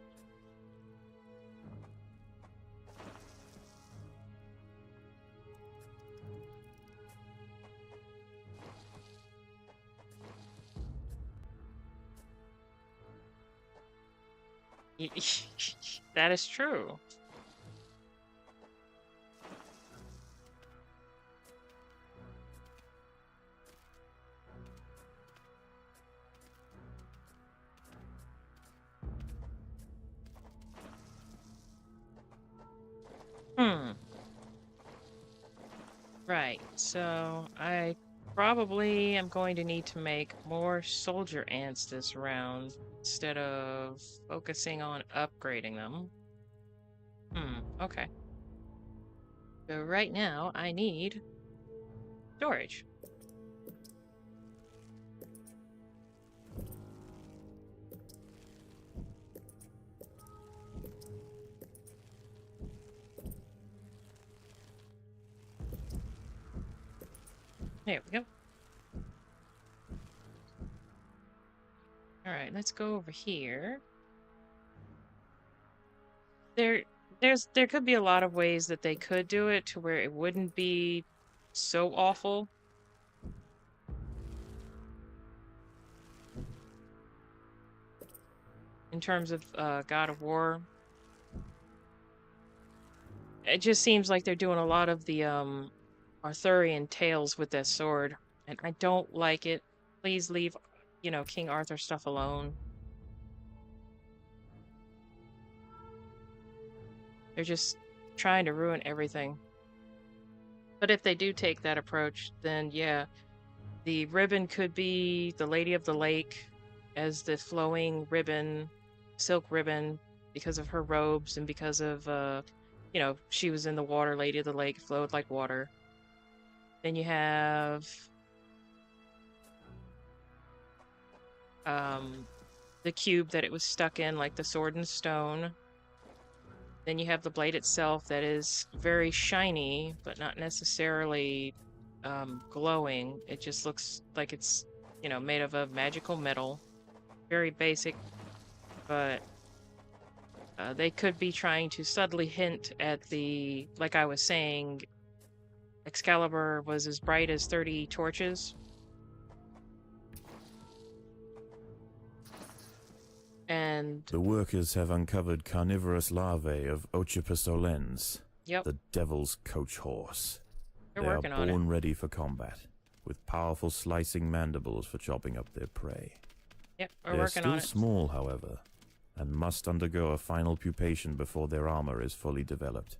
That is true. Hmm. Right. So I probably am going to need to make more soldier ants this round instead of focusing on upgrading them. Okay. So right now I need storage. There we go. All right, let's go over here. There could be a lot of ways that they could do it to where it wouldn't be so awful. In terms of God of War. It just seems like they're doing a lot of the Arthurian tales with that sword, and I don't like it. Please leave, King Arthur stuff alone. They're just trying to ruin everything. But if they do take that approach, then yeah, the ribbon could be the Lady of the Lake as the flowing ribbon, silk ribbon, because of her robes and because of, she was in the water, Lady of the Lake, flowed like water. Then you have the cube that it was stuck in, like the sword and stone. Then you have the blade itself that is very shiny, but not necessarily glowing. It just looks like it's, made of a magical metal. Very basic, but they could be trying to subtly hint at the, like I was saying, Excalibur was as bright as 30 torches. And the workers have uncovered carnivorous larvae of Ocypus olens, yep, the devil's coach horse. they're They are working on it. born ready for combat, with powerful slicing mandibles for chopping up their prey. Yep, we're They are working still on it. small, however, and must undergo a final pupation before their armor is fully developed.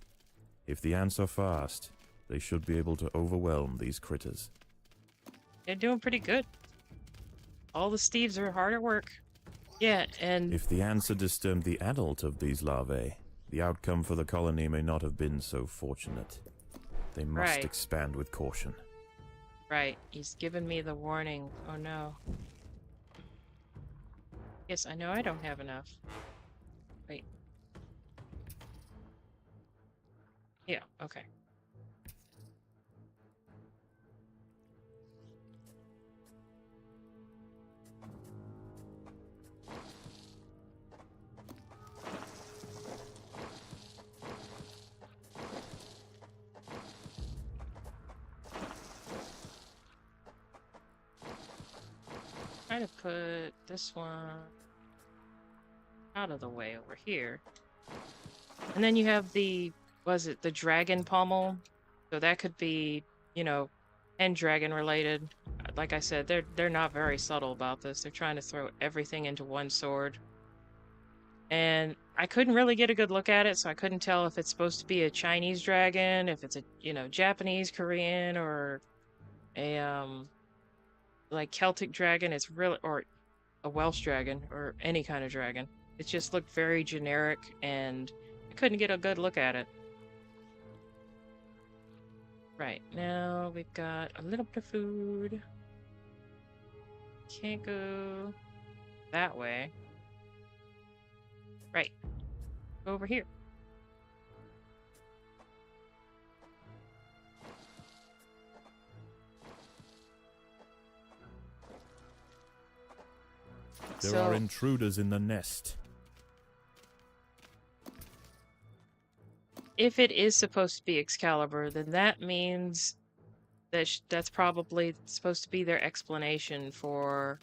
If the ants are fast, they should be able to overwhelm these critters. They're doing pretty good. All the Steves are hard at work. Yeah, and If the ants had disturbed the adult of these larvae, the outcome for the colony may not have been so fortunate. They must Right. expand with caution. right, he's given me the warning. Oh no. Yes, I know I don't have enough. Wait. Yeah, okay. Try to put this one out of the way over here. And then you have the, was it the dragon pommel? So that could be, and dragon related. Like I said, they're not very subtle about this. They're trying to throw everything into one sword. And I couldn't really get a good look at it, so I couldn't tell if it's supposed to be a Chinese dragon, if it's a, Japanese, Korean, or a like Celtic dragon. It's really, or a Welsh dragon, or any kind of dragon. It just looked very generic, and I couldn't get a good look at it. Right, now we've got a little bit of food. Can't go that way. Right, go over here. There are intruders in the nest. If it is supposed to be Excalibur, then that means that that's probably supposed to be their explanation for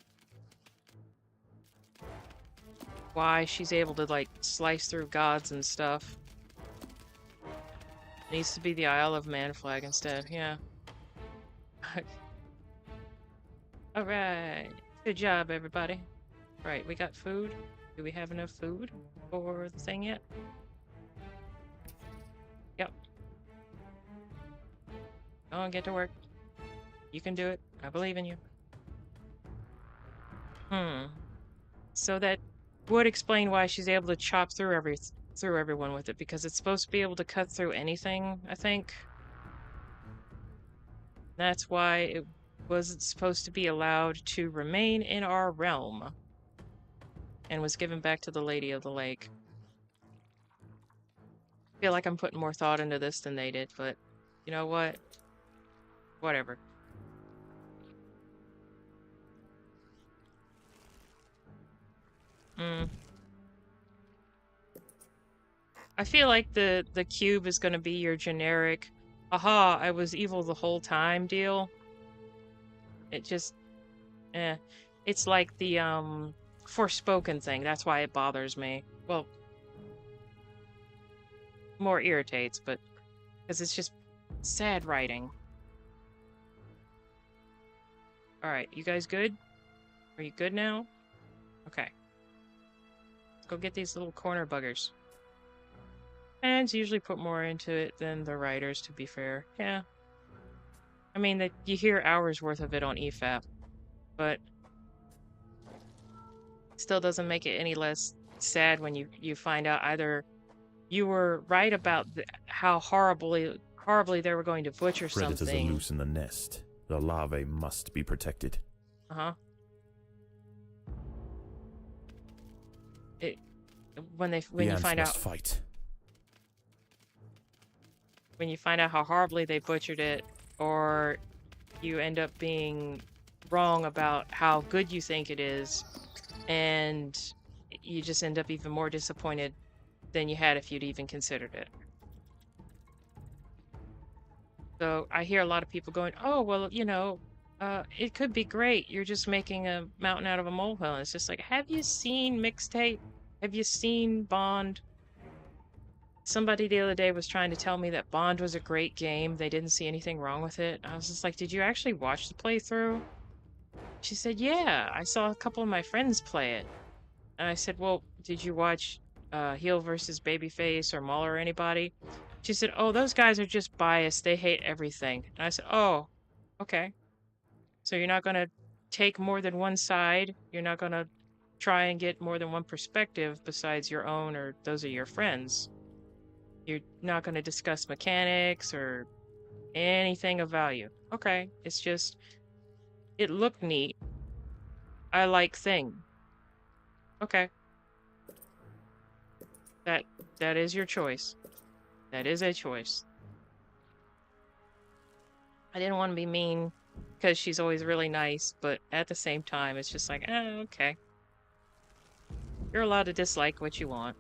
why she's able to, like, slice through gods and stuff. Needs to be the Isle of Man flag instead, yeah. Alright. Good job, everybody. Right, we got food. Do we have enough food for the thing yet? Yep. Go on, get to work. You can do it. I believe in you. So that would explain why she's able to chop through everyone with it, because it's supposed to be able to cut through anything, I think. That's why it wasn't supposed to be allowed to remain in our realm and was given back to the Lady of the Lake. I feel like I'm putting more thought into this than they did, but you know what? Whatever. I feel like the cube is going to be your generic, aha, I was evil the whole time deal. It just, it's like the Forspoken thing. That's why it bothers me. Well, more irritates, but because it's just sad writing. All right, you guys good? Are you good now? Okay. Let's go get these little corner buggers. Fans usually put more into it than the writers, to be fair. Yeah. I mean, you hear hours worth of it on EFAP, but still doesn't make it any less sad when you find out either you were right about how horribly they were going to butcher Predators something. are loose in the nest. The larvae must be protected. Uh-huh. When you find out fight. When you find out how horribly they butchered it, or you end up being wrong about how good you think it is, and you just end up even more disappointed than you had if you'd even considered it. So I hear a lot of people going, oh, well, you know, it could be great. You're just making a mountain out of a molehill. And it's just like, have you seen Mixtape? Have you seen Bond? Somebody the other day was trying to tell me that Bond was a great game. They didn't see anything wrong with it. I was just like, did you actually watch the playthrough? She said, yeah, I saw a couple of my friends play it. And I said, well, did you watch Heel versus Babyface or Maul or anybody? She said, oh, those guys are just biased. They hate everything. And I said, oh, okay. So you're not going to take more than one side? You're not going to try and get more than one perspective besides your own or those of your friends? You're not going to discuss mechanics or anything of value? Okay, it's just, it looked neat. I like thing. Okay. That is your choice. That is a choice. I didn't want to be mean because she's always really nice, but at the same time, it's just like, okay. You're allowed to dislike what you want.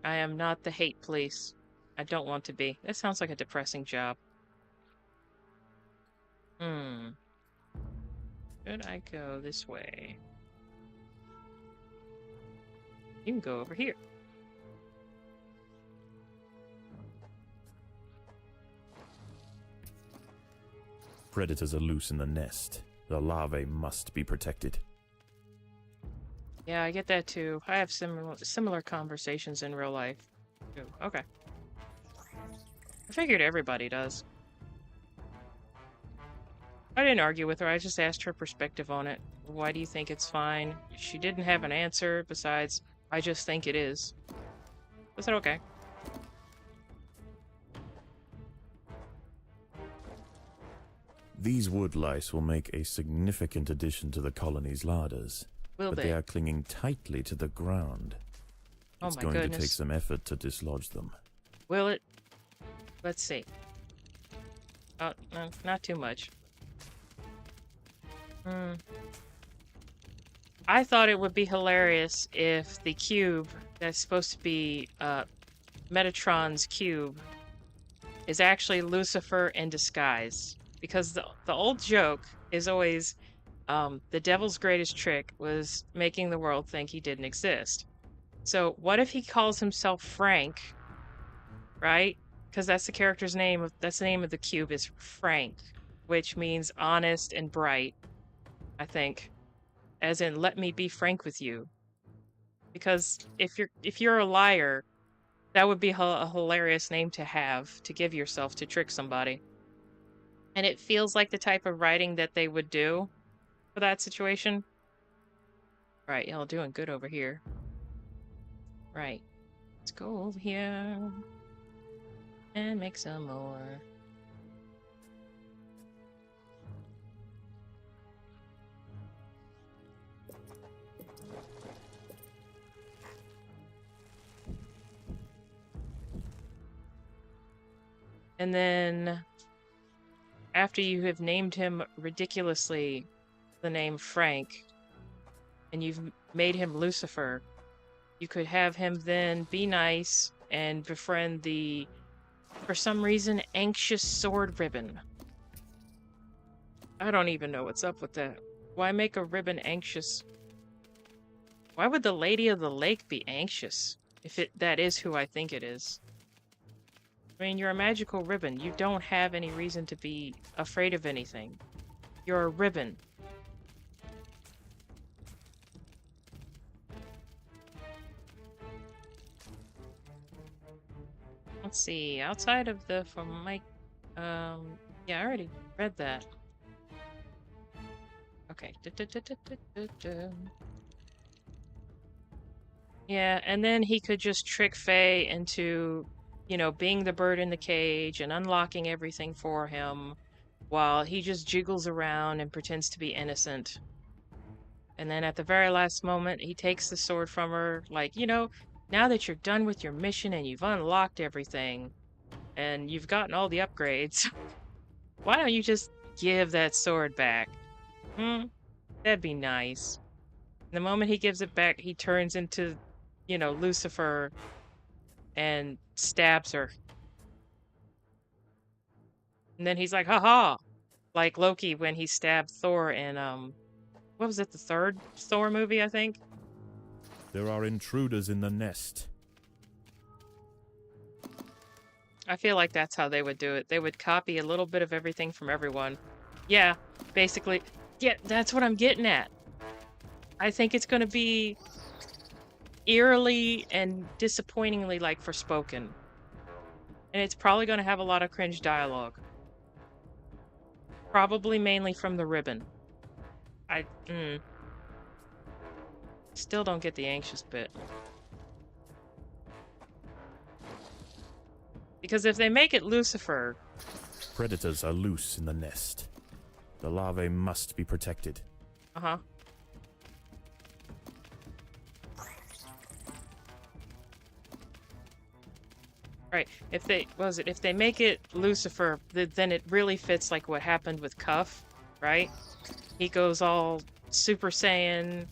I am not the hate police. I don't want to be. That sounds like a depressing job. Should I go this way? You can go over here. Predators are loose in the nest. The larvae must be protected. Yeah, I get that too. I have similar conversations in real life. Ooh, okay. I figured everybody does. I didn't argue with her, I just asked her perspective on it. Why do you think it's fine? She didn't have an answer besides, I just think it is. I said, okay. These wood lice will make a significant addition to the colony's larders. But they are clinging tightly to the ground. It's going to take some effort to dislodge them. Will it? Let's see. Oh, no, not too much. I thought it would be hilarious if the cube that's supposed to be Metatron's cube is actually Lucifer in disguise. Because the old joke is always the devil's greatest trick was making the world think he didn't exist. So what if he calls himself Frank, right? Because that's the character's name. That's the name of the cube is Frank, which means honest and bright, I think. As in, let me be frank with you. Because if you're a liar, that would be a hilarious name to have to give yourself to trick somebody. And it feels like the type of writing that they would do for that situation. Right, y'all doing good over here. Right. Let's go over here and make some more. And then, after you have named him ridiculously the name Frank, and you've made him Lucifer, you could have him then be nice and befriend the, for some reason, anxious sword ribbon. I don't even know what's up with that. Why make a ribbon anxious? Why would the Lady of the Lake be anxious? If that is who I think it is. I mean, you're a magical ribbon. You don't have any reason to be afraid of anything. You're a ribbon. Let's see. Outside of the yeah, I already read that. Okay. Yeah, and then he could just trick Faye into, you know, being the bird in the cage and unlocking everything for him while he just jiggles around and pretends to be innocent. And then at the very last moment, he takes the sword from her, like, you know, now that you're done with your mission and you've unlocked everything and you've gotten all the upgrades, why don't you just give that sword back? That'd be nice. The moment he gives it back, he turns into, you know, Lucifer and stabs her. And then he's like, haha! Like Loki when he stabbed Thor in, what was it, the third Thor movie, I think? There are intruders in the nest. I feel like that's how they would do it. They would copy a little bit of everything from everyone. Yeah, basically. Yeah, that's what I'm getting at. I think it's gonna be eerily and disappointingly like Forspoken. And it's probably gonna have a lot of cringe dialogue. Probably mainly from the ribbon. Still don't get the anxious bit. Because if they make it Lucifer... Predators are loose in the nest. The larvae must be protected. Uh-huh. Right. If they make it Lucifer, then it really fits like what happened with Cuff, right? He goes all Super Saiyan,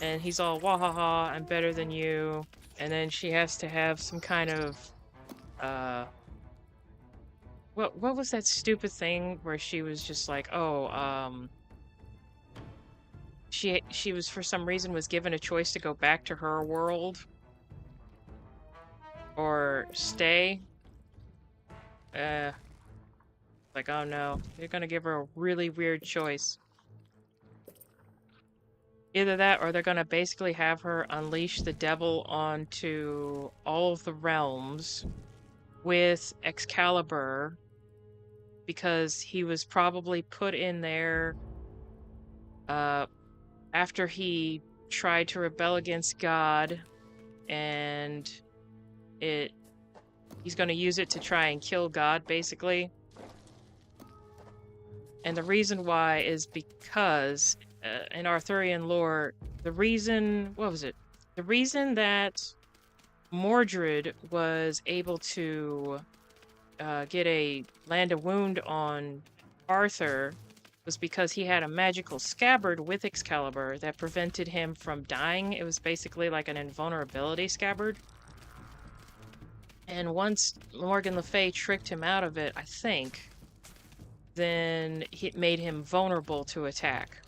and he's all wahaha, I'm better than you, and then she has to have some kind of what was that stupid thing where she was just like, oh, she was for some reason was given a choice to go back to her world or stay. Like, oh no, they're gonna give her a really weird choice. Either that, or they're gonna basically have her unleash the devil onto all of the realms with Excalibur, because he was probably put in there after he tried to rebel against God, and he's going to use it to try and kill God, basically. And the reason why is because in Arthurian lore, the reason that Mordred was able to get a land a wound on Arthur was because he had a magical scabbard with Excalibur that prevented him from dying. It was basically like an invulnerability scabbard. And once Morgan Le Fay tricked him out of it, I think, then it made him vulnerable to attack.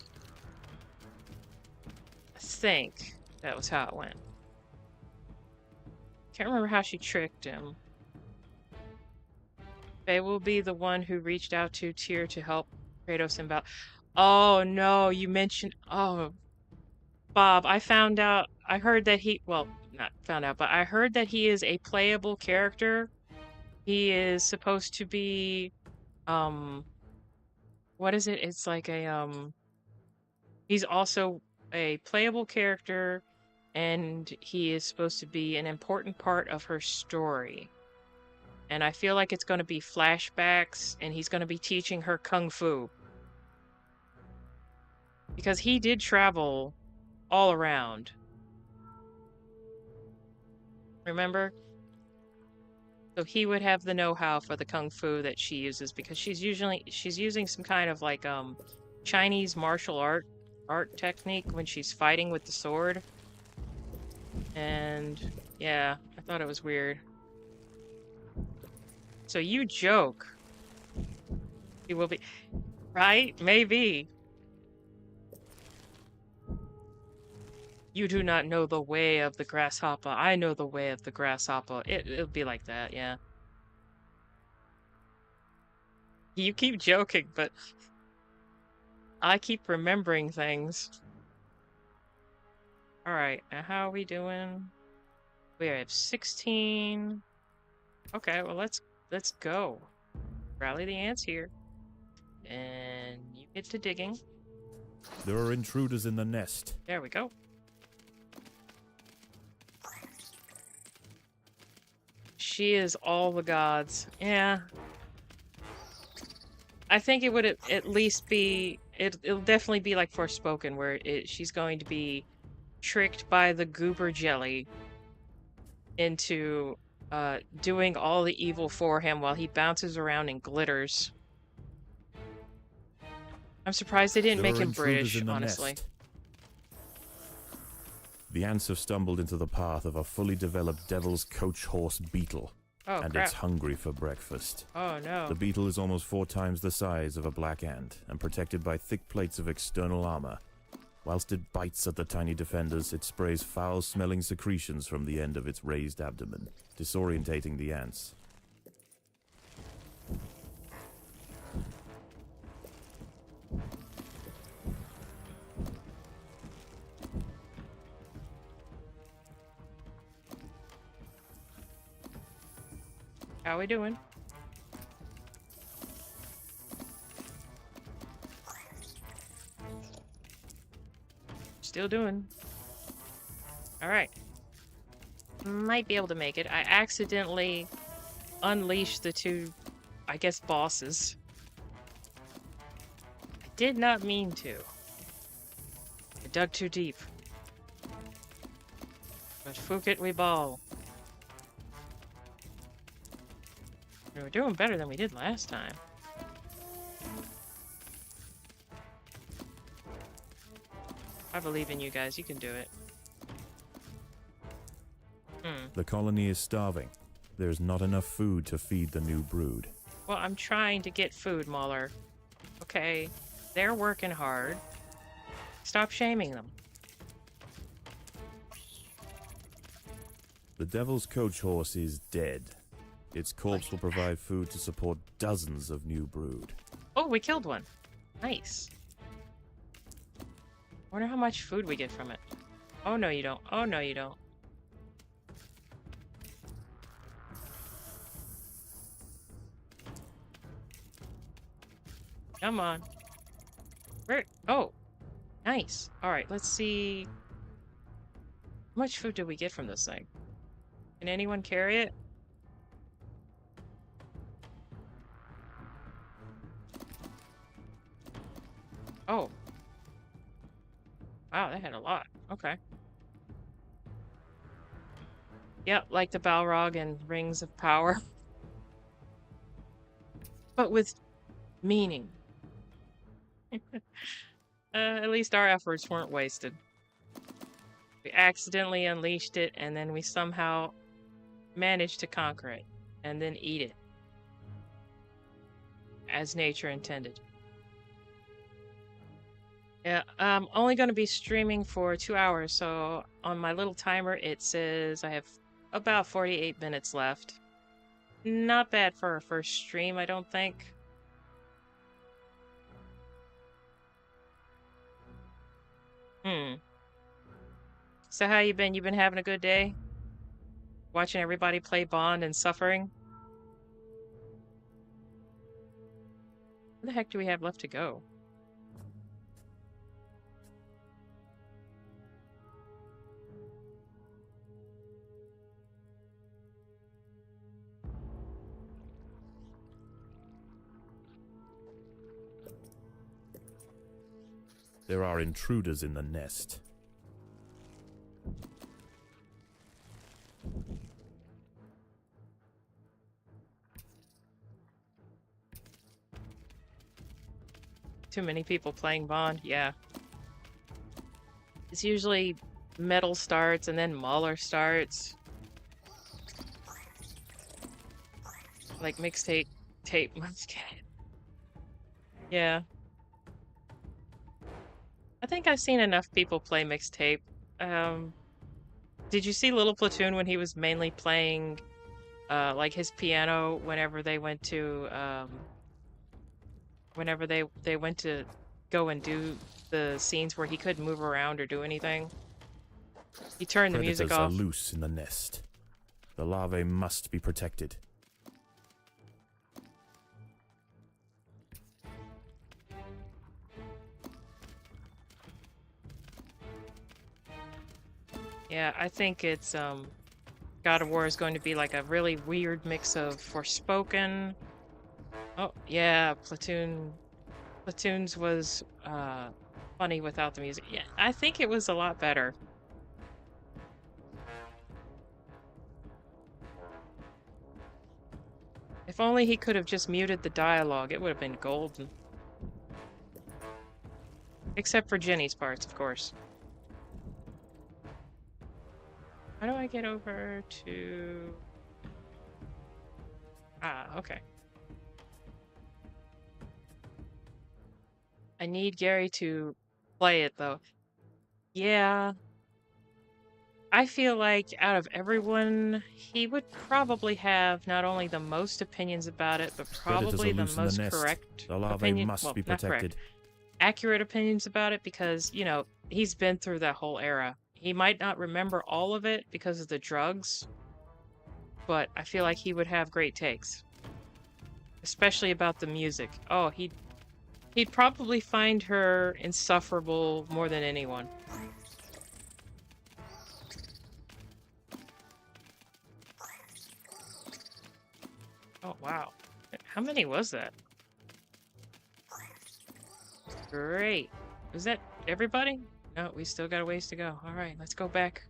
I think that was how it went. Can't remember how she tricked him. Faye will be the one who reached out to Tyr to help Kratos and Val. Oh no, you mentioned. Oh, Bob, I found out. I heard that he. Well, not found out, but I heard that he is a playable character. He is supposed to be. What is it? It's like a. He's also a playable character, and he is supposed to be an important part of her story. And I feel like it's going to be flashbacks, and he's going to be teaching her kung fu. Because he did travel all around. Remember? So he would have the know-how for the kung fu that she uses, because she's using some kind of like Chinese martial art technique when she's fighting with the sword. And yeah, I thought it was weird. So you joke. He will be right? Maybe. You do not know the way of the grasshopper. I know the way of the grasshopper. It'll be like that, yeah. You keep joking, but I keep remembering things. Alright, now how are we doing? We have 16. Okay, well let's go. Rally the ants here. And you get to digging. There are intruders in the nest. There we go. She is all the gods. Yeah. I think it would at least be... It'll definitely be like Forspoken, where she's going to be tricked by the goober jelly into doing all the evil for him while he bounces around and glitters. I'm surprised they didn't make him British, honestly. Nest. The ants have stumbled into the path of a fully developed devil's coach horse beetle. Oh, and crap. it's hungry for breakfast. Oh, no. The beetle is almost 4 times the size of a black ant and protected by thick plates of external armor. Whilst it bites at the tiny defenders, it sprays foul-smelling secretions from the end of its raised abdomen, disorientating the ants. How we doing? Still doing. Alright. Might be able to make it. I accidentally unleashed the 2, I guess, bosses. I did not mean to. I dug too deep. But fuck it, we ball. We're doing better than we did last time. I believe in you guys. You can do it. The colony is starving. There's not enough food to feed the new brood. Well, I'm trying to get food, Mauler. Okay, they're working hard. Stop shaming them. The devil's coach horse is dead. Its corpse will provide food to support dozens of new brood. Oh, we killed one. Nice. Wonder how much food we get from it. Oh, no, you don't. Oh, no, you don't. Come on. Where? Oh, nice. All right, let's see. How much food did we get from this thing? Can anyone carry it? Oh. Wow, that had a lot. Okay. Yep, like the Balrog and Rings of Power. But with meaning. At least our efforts weren't wasted. We accidentally unleashed it, and then we somehow manage to conquer it and then eat it as nature intended. Yeah, I'm only going to be streaming for 2 hours, so on my little timer it says I have about 48 minutes left. Not bad for a first stream, I don't think. So how you been? You been having a good day? Watching everybody play Bond and suffering? Where the heck do we have left to go? There are intruders in the nest. Too many people playing Bond, yeah. It's usually Metal starts and then Mahler starts. Like mixtape, tape, yeah. I think I've seen enough people play mixtape. Did you see Little Platoon when he was mainly playing like his piano whenever they went to whenever they went to go and do the scenes where he couldn't move around or do anything? He turned the music off. Predators are loose in the nest. The larvae must be protected. Yeah, I think it's God of War is going to be like a really weird mix of Forspoken. Oh, yeah, Platoons was funny without the music. Yeah, I think it was a lot better. If only he could have just muted the dialogue, it would have been golden. Except for Jenny's parts, of course. How do I get over to... Ah, okay. I need Gary to play it, though. Yeah. I feel like out of everyone, he would probably have not only the most opinions about it, but probably the most correct The larvae opinion. must Well, be not correct. protected. Accurate opinions about it because, you know, he's been through that whole era. He might not remember all of it because of the drugs, but I feel like he would have great takes. Especially about the music. Oh, he'd probably find her insufferable more than anyone. Oh, wow. How many was that? Great. Was that everybody? No, we still got a ways to go. All right, let's go back.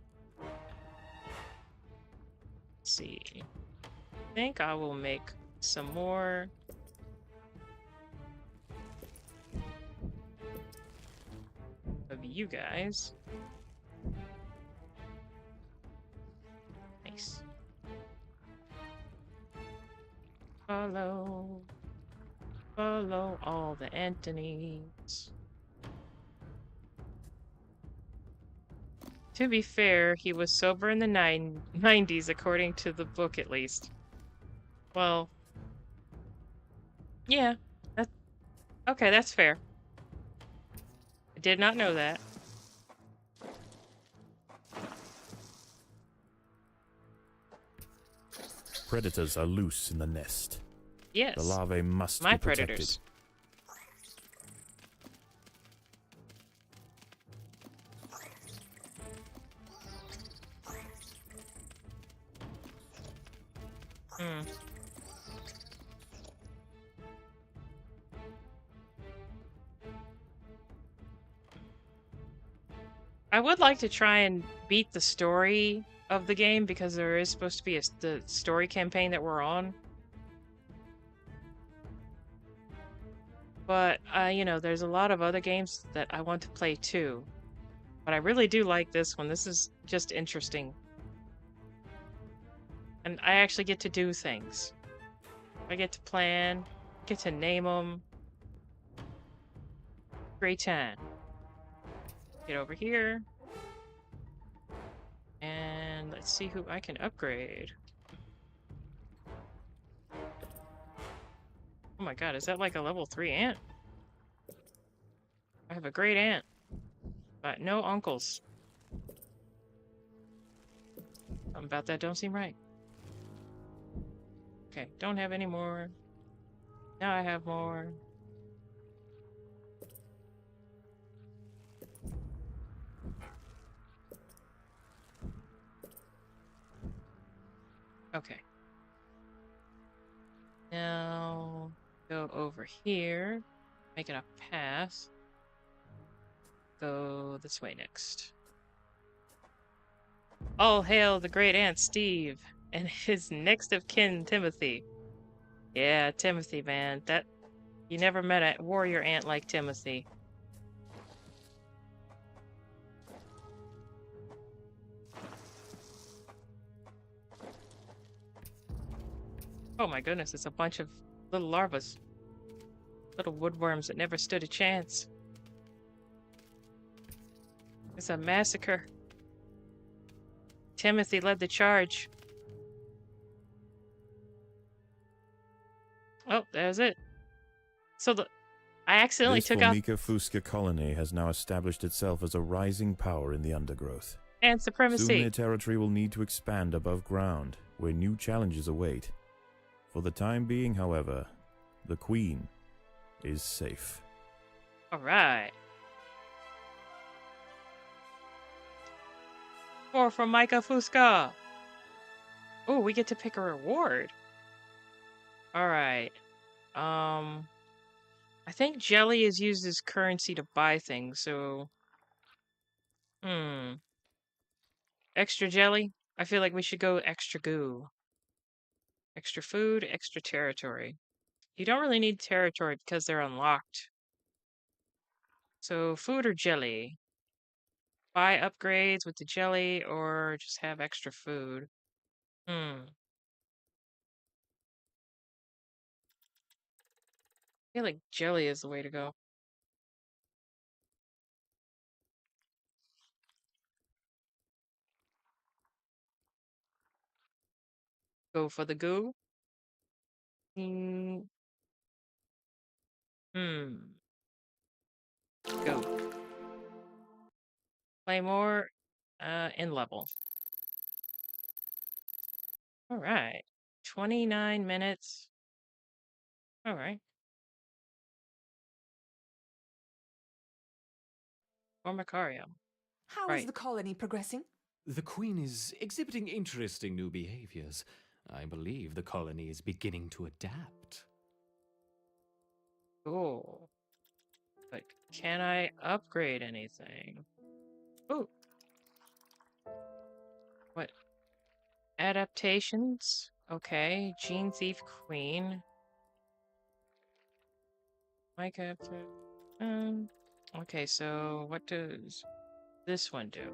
Let's see. I think I will make some more. Of you guys. Nice. Follow all the Antonys. To be fair, he was sober in the 90s, according to the book at least. Well, yeah, okay, that's fair. I did not know that. Predators are loose in the nest. Yes. The larvae must My be protected. predators. I would like to try and beat the story of the game because there is supposed to be the story campaign that we're on. But, you know, there's a lot of other games that I want to play too. But I really do like this one. This is just interesting. And I actually get to do things. I get to plan, get to name them. Great time. Get over here. And let's see who I can upgrade. Oh my god, is that like a level 3 ant? I have a great aunt, but no uncles. Something about that don't seem right. Okay, don't have any more. Now I have more. Okay. Now go over here. Make it a path. Go this way next. All hail the great aunt Steve and his next of kin Timothy. Yeah, Timothy, man. That you never met a warrior ant like Timothy. Oh my goodness, it's a bunch of little larvas. Little woodworms that never stood a chance. It's a massacre. Timothy led the charge. Oh, there's it. So I accidentally This took out Formica Fusca colony has now established itself as a rising power in the Undergrowth. ant Soon supremacy. their territory will need to expand above ground, where new challenges await. For the time being, however, the Queen is safe. Alright. More from Micah Fusca. Oh, we get to pick a reward. Alright. I think jelly is used as currency to buy things, so extra jelly? I feel like we should go extra goo. Extra food, extra territory. You don't really need territory because they're unlocked. So food or jelly? Buy upgrades with the jelly or just have extra food? I feel like jelly is the way to go. Go for the goo? Mm, hmm. Go. Play more in level. All right. 29 minutes. All right. Or Macarium. How is Right. the colony progressing? The Queen is exhibiting interesting new behaviors. I believe the colony is beginning to adapt. Cool. But can I upgrade anything? Ooh. What? Adaptations? Okay. Gene Thief Queen. Mike after. Okay, so what does this one do?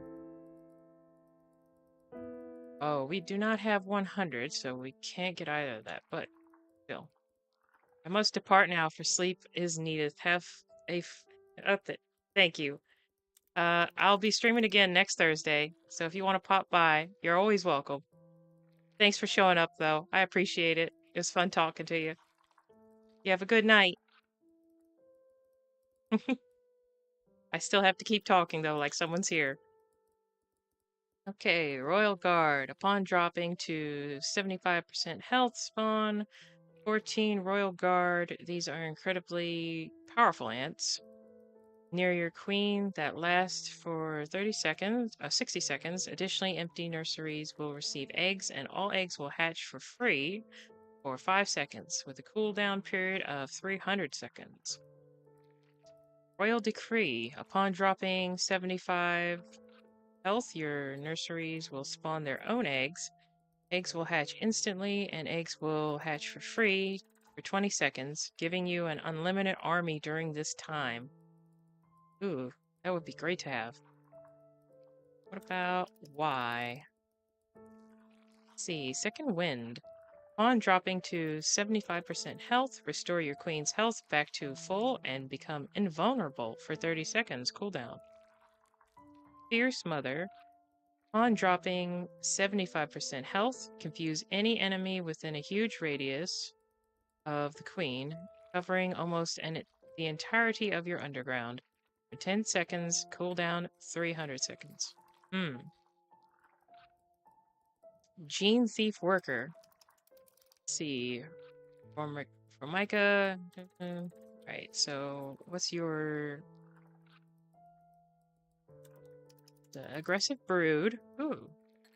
Oh, we do not have 100, so we can't get either of that, but still. I must depart now, for sleep is needed. Have a thank you. I'll be streaming again next Thursday, so if you want to pop by, you're always welcome. Thanks for showing up, though. I appreciate it. It was fun talking to you. You have a good night. I still have to keep talking, though, like someone's here. Okay, Royal Guard. Upon dropping to 75% health spawn, 14 Royal Guard. These are incredibly powerful ants. Near your queen that lasts for 60 seconds. Additionally, empty nurseries will receive eggs, and all eggs will hatch for free for 5 seconds, with a cooldown period of 300 seconds. Royal Decree. Upon dropping 75 health, your nurseries will spawn their own eggs. Eggs will hatch instantly, and eggs will hatch for free for 20 seconds, giving you an unlimited army during this time. Ooh, that would be great to have. What about Y? See, second wind. On dropping to 75% health, restore your queen's health back to full and become invulnerable for 30 seconds cooldown. Fierce Mother. On dropping 75% health, confuse any enemy within a huge radius of the queen, covering almost the entirety of your underground. For 10 seconds, cooldown 300 seconds. Gene Thief Worker. Let's see. Formica. Right, so what's your aggressive brood? Ooh.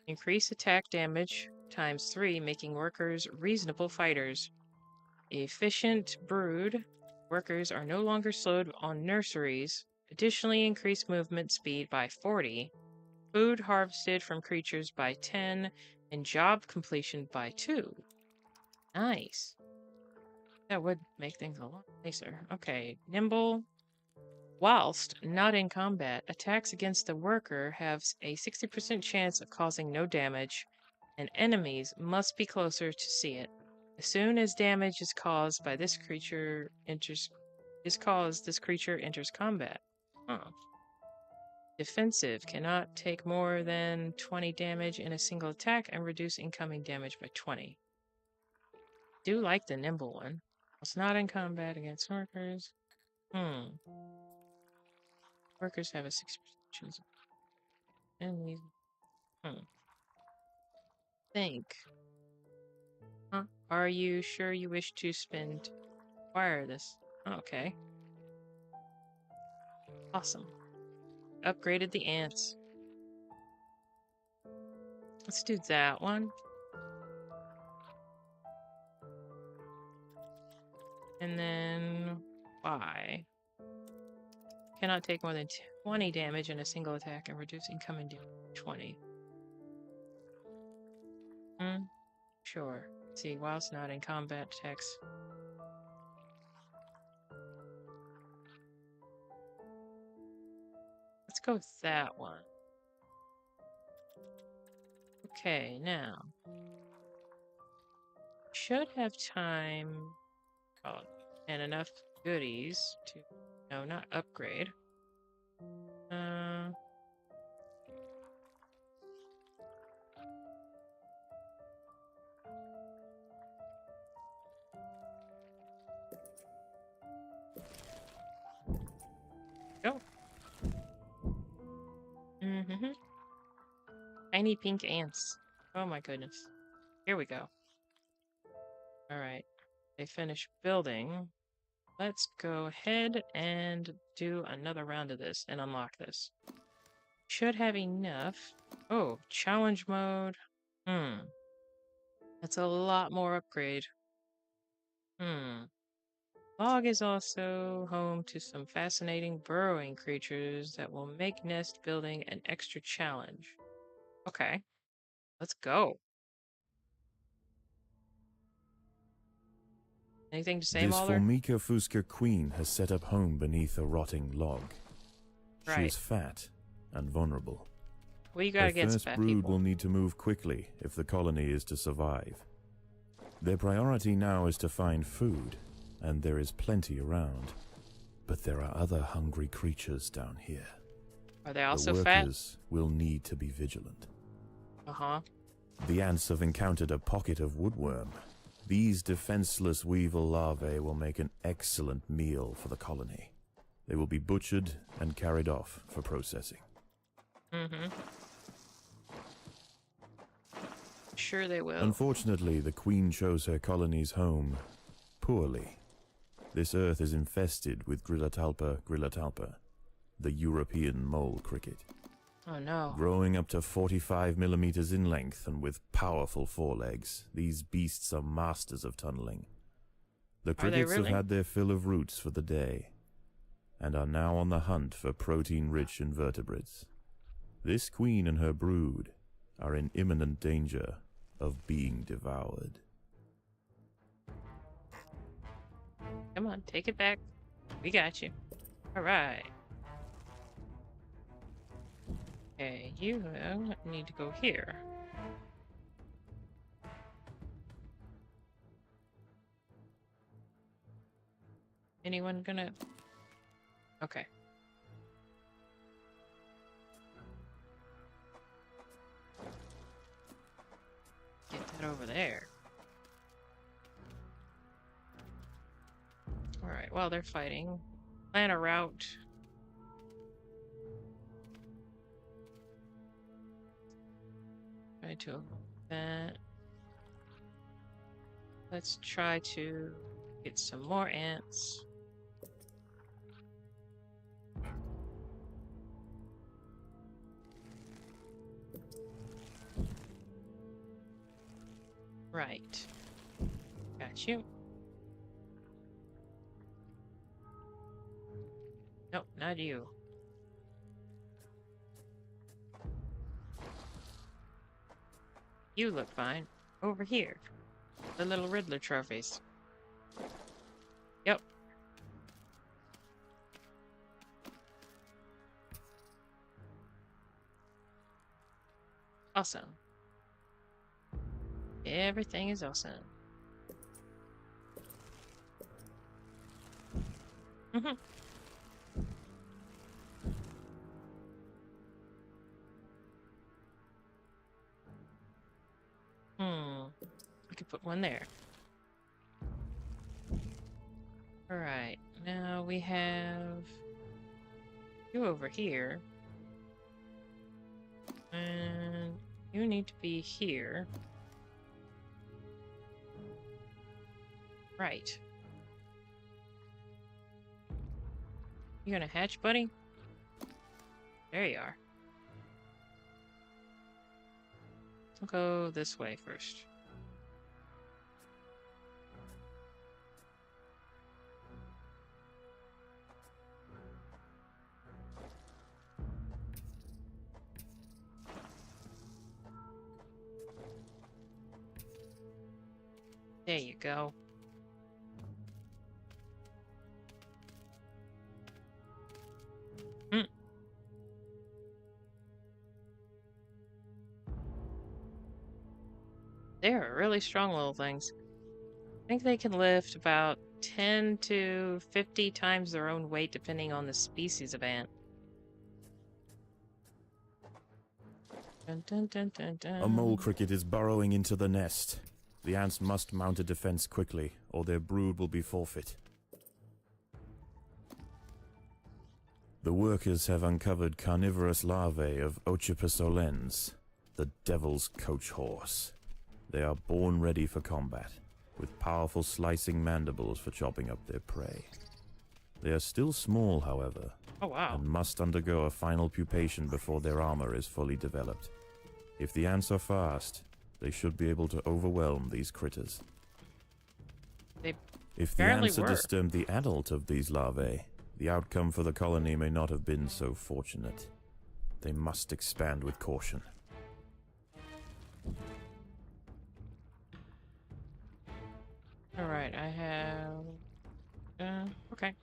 Increase attack damage times 3, making workers reasonable fighters. Efficient brood. Workers are no longer slowed on nurseries. Additionally, increase movement speed by 40. Food harvested from creatures by 10, and job completion by 2. Nice. That would make things a lot nicer. Okay, nimble. Whilst not in combat, attacks against the worker have a 60% chance of causing no damage, and enemies must be closer to see it. As soon as damage is caused by this creature this creature enters combat. Huh. Defensive cannot take more than 20 damage in a single attack and reduce incoming damage by 20. Do like the nimble one. It's not in combat against workers. Workers have a 6% chance of enemies. Think. Huh? Are you sure you wish to acquire this? Okay. Awesome. Upgraded the ants. Let's do that one. And then why? Cannot take more than 20 damage in a single attack and reduce incoming damage by 20. Sure. Let's see, whilst not in combat attacks. Let's go with that one. Okay, now. Should have time and enough goodies to, no, not upgrade. Go. Tiny pink ants. Oh my goodness. Here we go. Alright. They finished building. Let's go ahead and do another round of this and unlock this. Should have enough. Oh, challenge mode. That's a lot more upgrade. Log is also home to some fascinating burrowing creatures that will make nest building an extra challenge. Okay. Let's go. Anything to say, This Mulder? Formica Fusca queen has set up home beneath a rotting log. She Right. is fat and vulnerable. What you got Her against first fat brood people? will need to move quickly if the colony is to survive. Their priority now is to find food, and there is plenty around. But there are other hungry creatures down here. Are they also the fat? workers will need to be vigilant. Uh-huh. The ants have encountered a pocket of woodworm. These defenseless weevil larvae will make an excellent meal for the colony. They will be butchered and carried off for processing. Sure they will. Unfortunately, the queen chose her colony's home poorly. This earth is infested with Grillatalpa, the European mole cricket. Oh no. Growing up to 45 millimeters in length and with powerful forelegs, these beasts are masters of tunneling. The crickets have had their fill of roots for the day, and are now on the hunt for protein-rich invertebrates. This queen and her brood are in imminent danger of being devoured. Come on, take it back. We got you. Alright. Okay, you need to go here. Anyone gonna... Okay. Get that over there. Alright, while they're fighting, plan a route. Try to avoid that. Let's try to get some more ants. Right. Got you. Nope, not you. You look fine. Over here. The little Riddler trophies. Yep. Awesome. Everything is awesome. Mm-hmm. I could put one there. Alright, now we have you over here. And you need to be here. Right. You gonna hatch, buddy? There you are. We'll go this way first. There you go. They're really strong little things. I think they can lift about 10 to 50 times their own weight depending on the species of ant. Dun, dun, dun, dun, dun. A mole cricket is burrowing into the nest. The ants must mount a defense quickly, or their brood will be forfeit. The workers have uncovered carnivorous larvae of Ocypus olens, the devil's coach horse. They are born ready for combat, with powerful slicing mandibles for chopping up their prey. They are still small, however, Oh, wow. and must undergo a final pupation before their armor is fully developed. If the ants are fast, they should be able to overwhelm these critters. They If the apparently ants had were. disturbed the adult of these larvae, the outcome for the colony may not have been so fortunate. They must expand with caution. Alright, I have... okay.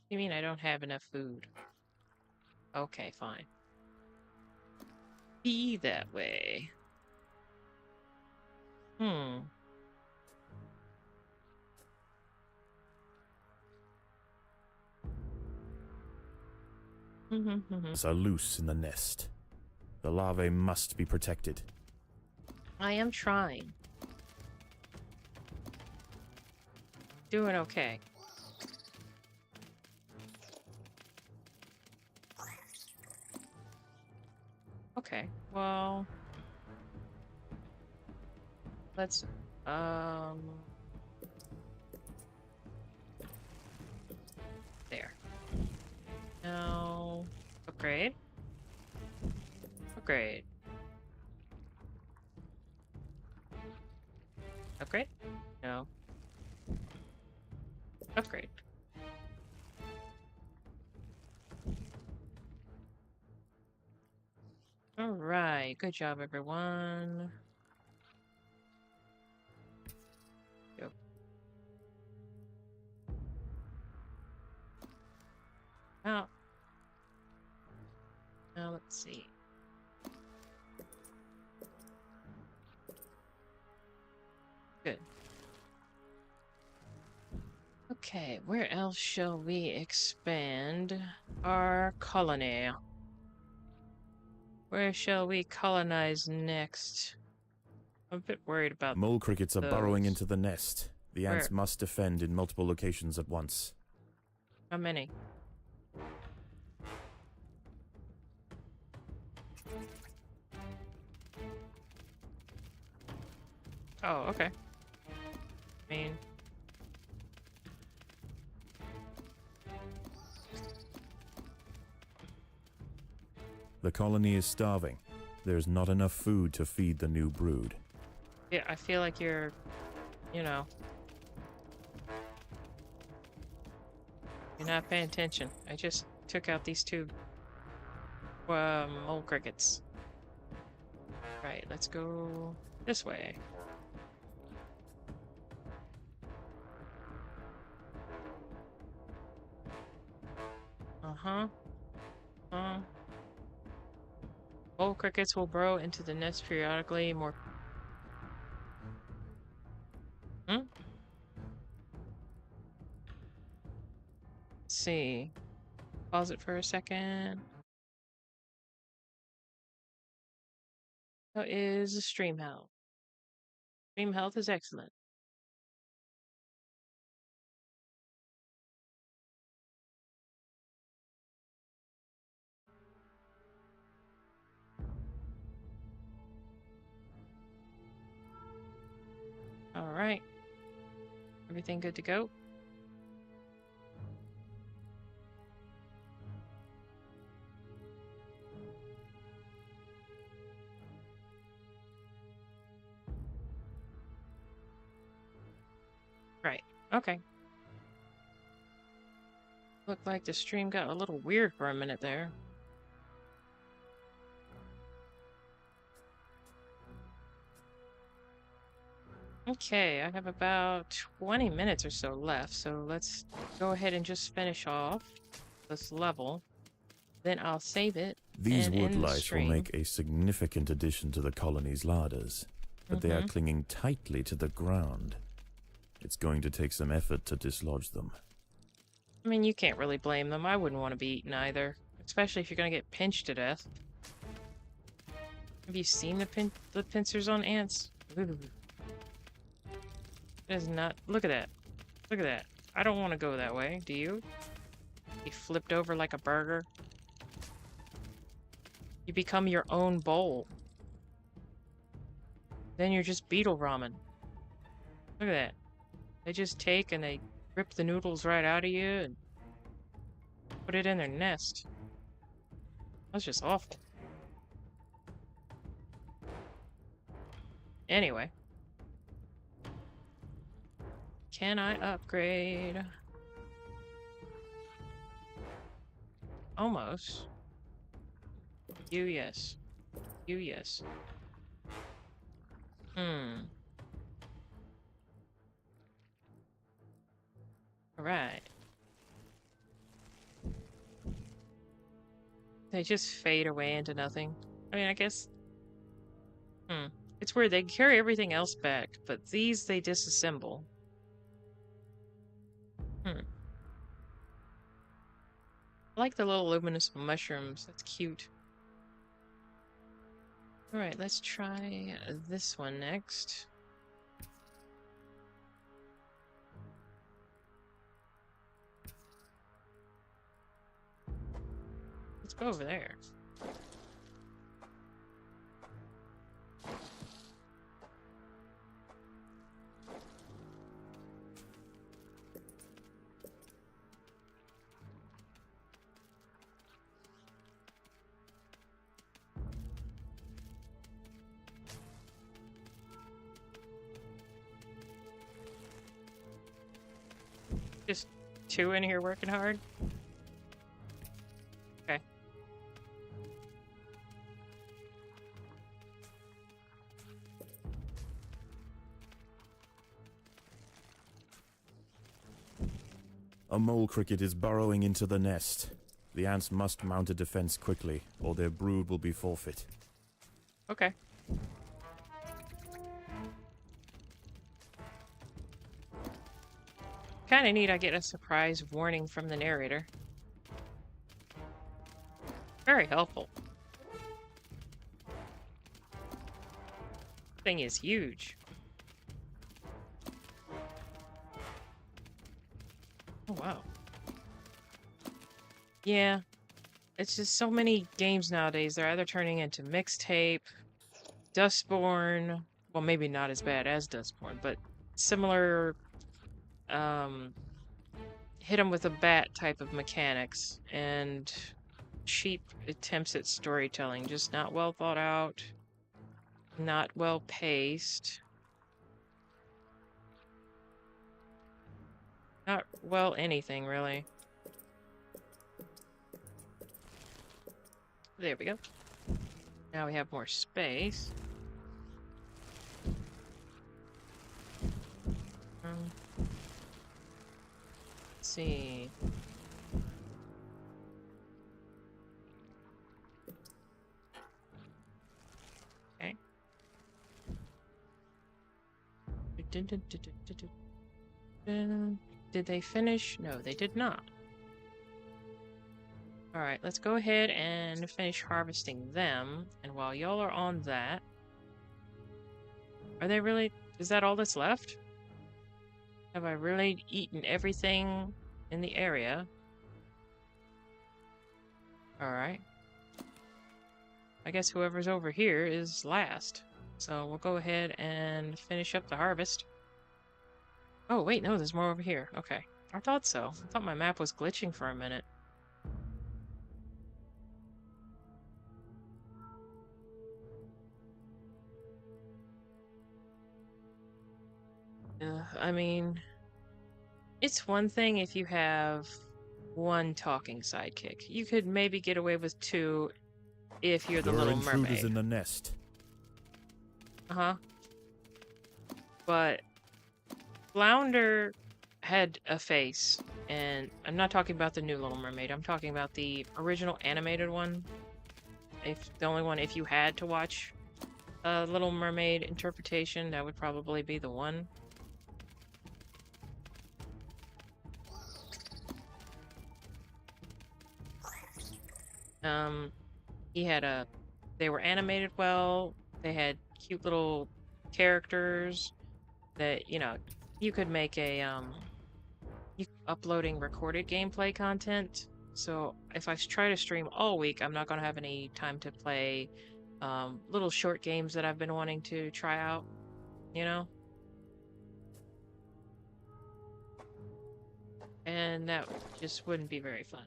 You mean I don't have enough food? Okay, fine. Be that way. Are loose in the nest. The larvae must be protected. I am trying. Doing okay. Okay, well... let's, there. Now... upgrade. Upgrade. Upgrade? No. Upgrade. Alright, good job everyone. Go. Now let's see. Okay, where else shall we expand our colony? Where shall we colonize next? I'm a bit worried about Mole crickets are burrowing those. into the nest. The ants Where? must defend in multiple locations at once. How many? Oh, okay. I mean... The colony is starving. There's not enough food to feed the new brood. Yeah, I feel like you're... You know... You're not paying attention. I just took out these two... mole crickets. Right, let's go... this way. Uh-huh. Mole crickets will burrow into the nest periodically. More. Hmm? Let's see. Pause it for a second. How is stream health? Stream health is excellent. All right. Everything good to go? Right. Okay. Looked like the stream got a little weird for a minute there. Okay, I have about 20 minutes or so left, so let's go ahead and just finish off this level. Then I'll save it These and wood end the lice will stream. make a significant addition to the colony's larders, but they are clinging tightly to the ground. It's going to take some effort to dislodge them. I mean, you can't really blame them. I wouldn't want to be eaten either, especially if you're gonna get pinched to death. Have you seen the pincers on ants? Ooh. It is not. Look at that. Look at that. I don't want to go that way. Do you? Be flipped over like a burger. You become your own bowl. Then you're just beetle ramen. Look at that. They just take and they rip the noodles right out of you and put it in their nest. That's just awful. Anyway. Can I upgrade? Almost. You, yes. You, yes. Alright. They just fade away into nothing. I mean, I guess... It's weird. They carry everything else back, but these they disassemble. I like the little luminous mushrooms. That's cute. Alright, let's try this one next. Let's go over there. Just two in here working hard? Okay. A mole cricket is burrowing into the nest. The ants must mount a defense quickly, or their brood will be forfeit. Okay. kind of neat. I get a surprise warning from the narrator. Very helpful. Thing is huge. Oh, wow. Yeah. It's just so many games nowadays. They're either turning into mixtape, Dustborn. Well, maybe not as bad as Dustborn, but similar, hit them with a bat type of mechanics and cheap attempts at storytelling. Just not well thought out, not well paced, not well anything, really. There we go. Now we have more space. Let's see. Okay. Did they finish? No, they did not. Alright, let's go ahead and finish harvesting them. And while y'all are on that... Are they really... Is that all that's left? Have I really eaten everything in the area? Alright. I guess whoever's over here is last. So we'll go ahead and finish up the harvest. Oh, wait, no, there's more over here. Okay. I thought so. I thought my map was glitching for a minute. I mean, it's one thing if you have one talking sidekick. You could maybe get away with two if you're the There are Little intruders Mermaid. in the nest. Uh-huh. But Flounder had a face, and I'm not talking about the new Little Mermaid. I'm talking about the original animated one. If the only one, if you had to watch a Little Mermaid interpretation, that would probably be the one. He had a... They were animated well. They had cute little characters that, you know, you could make a, uploading recorded gameplay content. So if I try to stream all week, I'm not going to have any time to play, little short games that I've been wanting to try out, you know? And that just wouldn't be very fun.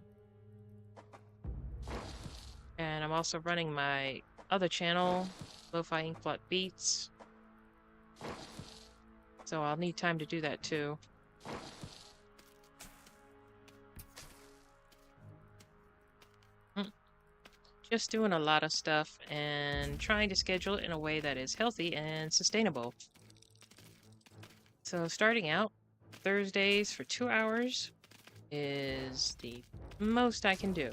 And I'm also running my other channel, Lo-Fi Inkblot Beats. So I'll need time to do that too. Just doing a lot of stuff and trying to schedule it in a way that is healthy and sustainable. So starting out, Thursdays for 2 hours is the most I can do.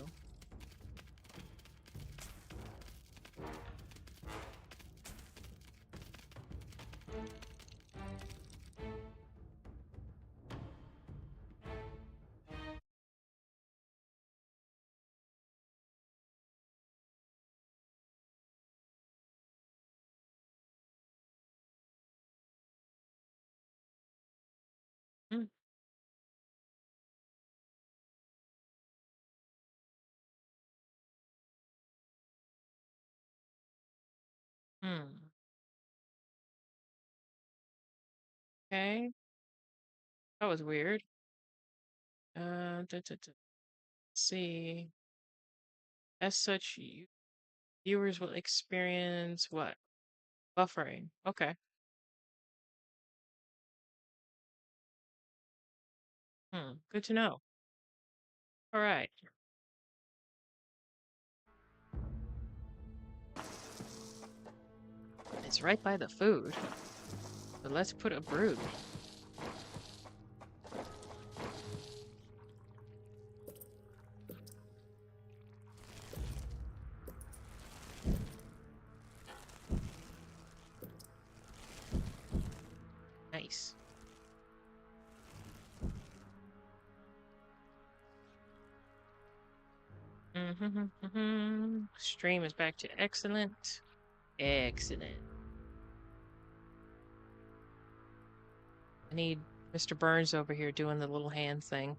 Hmm. Hmm. Okay. That was weird. Let's see. As such, viewers will experience what? Buffering. Okay. Good to know. All right. It's right by the food. So let's put a brood. Nice. Stream is back to excellent. Excellent. I need Mr. Burns over here doing the little hand thing.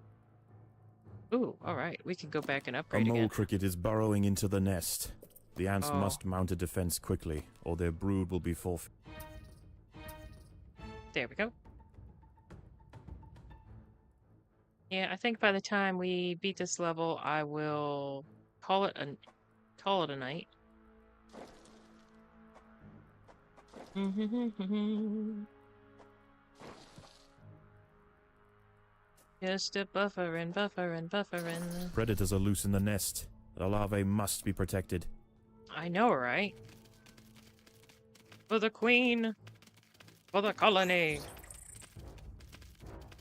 Ooh, alright. We can go back and A upgrade mole again. cricket is burrowing into the nest. The ants Oh. must mount a defense quickly, or their brood will be forfeit. There we go. Yeah, I think by the time we beat this level, I will call it a night. Just a bufferin'. Predators are loose in the nest. The larvae must be protected. I know, right? For the queen! For the colony!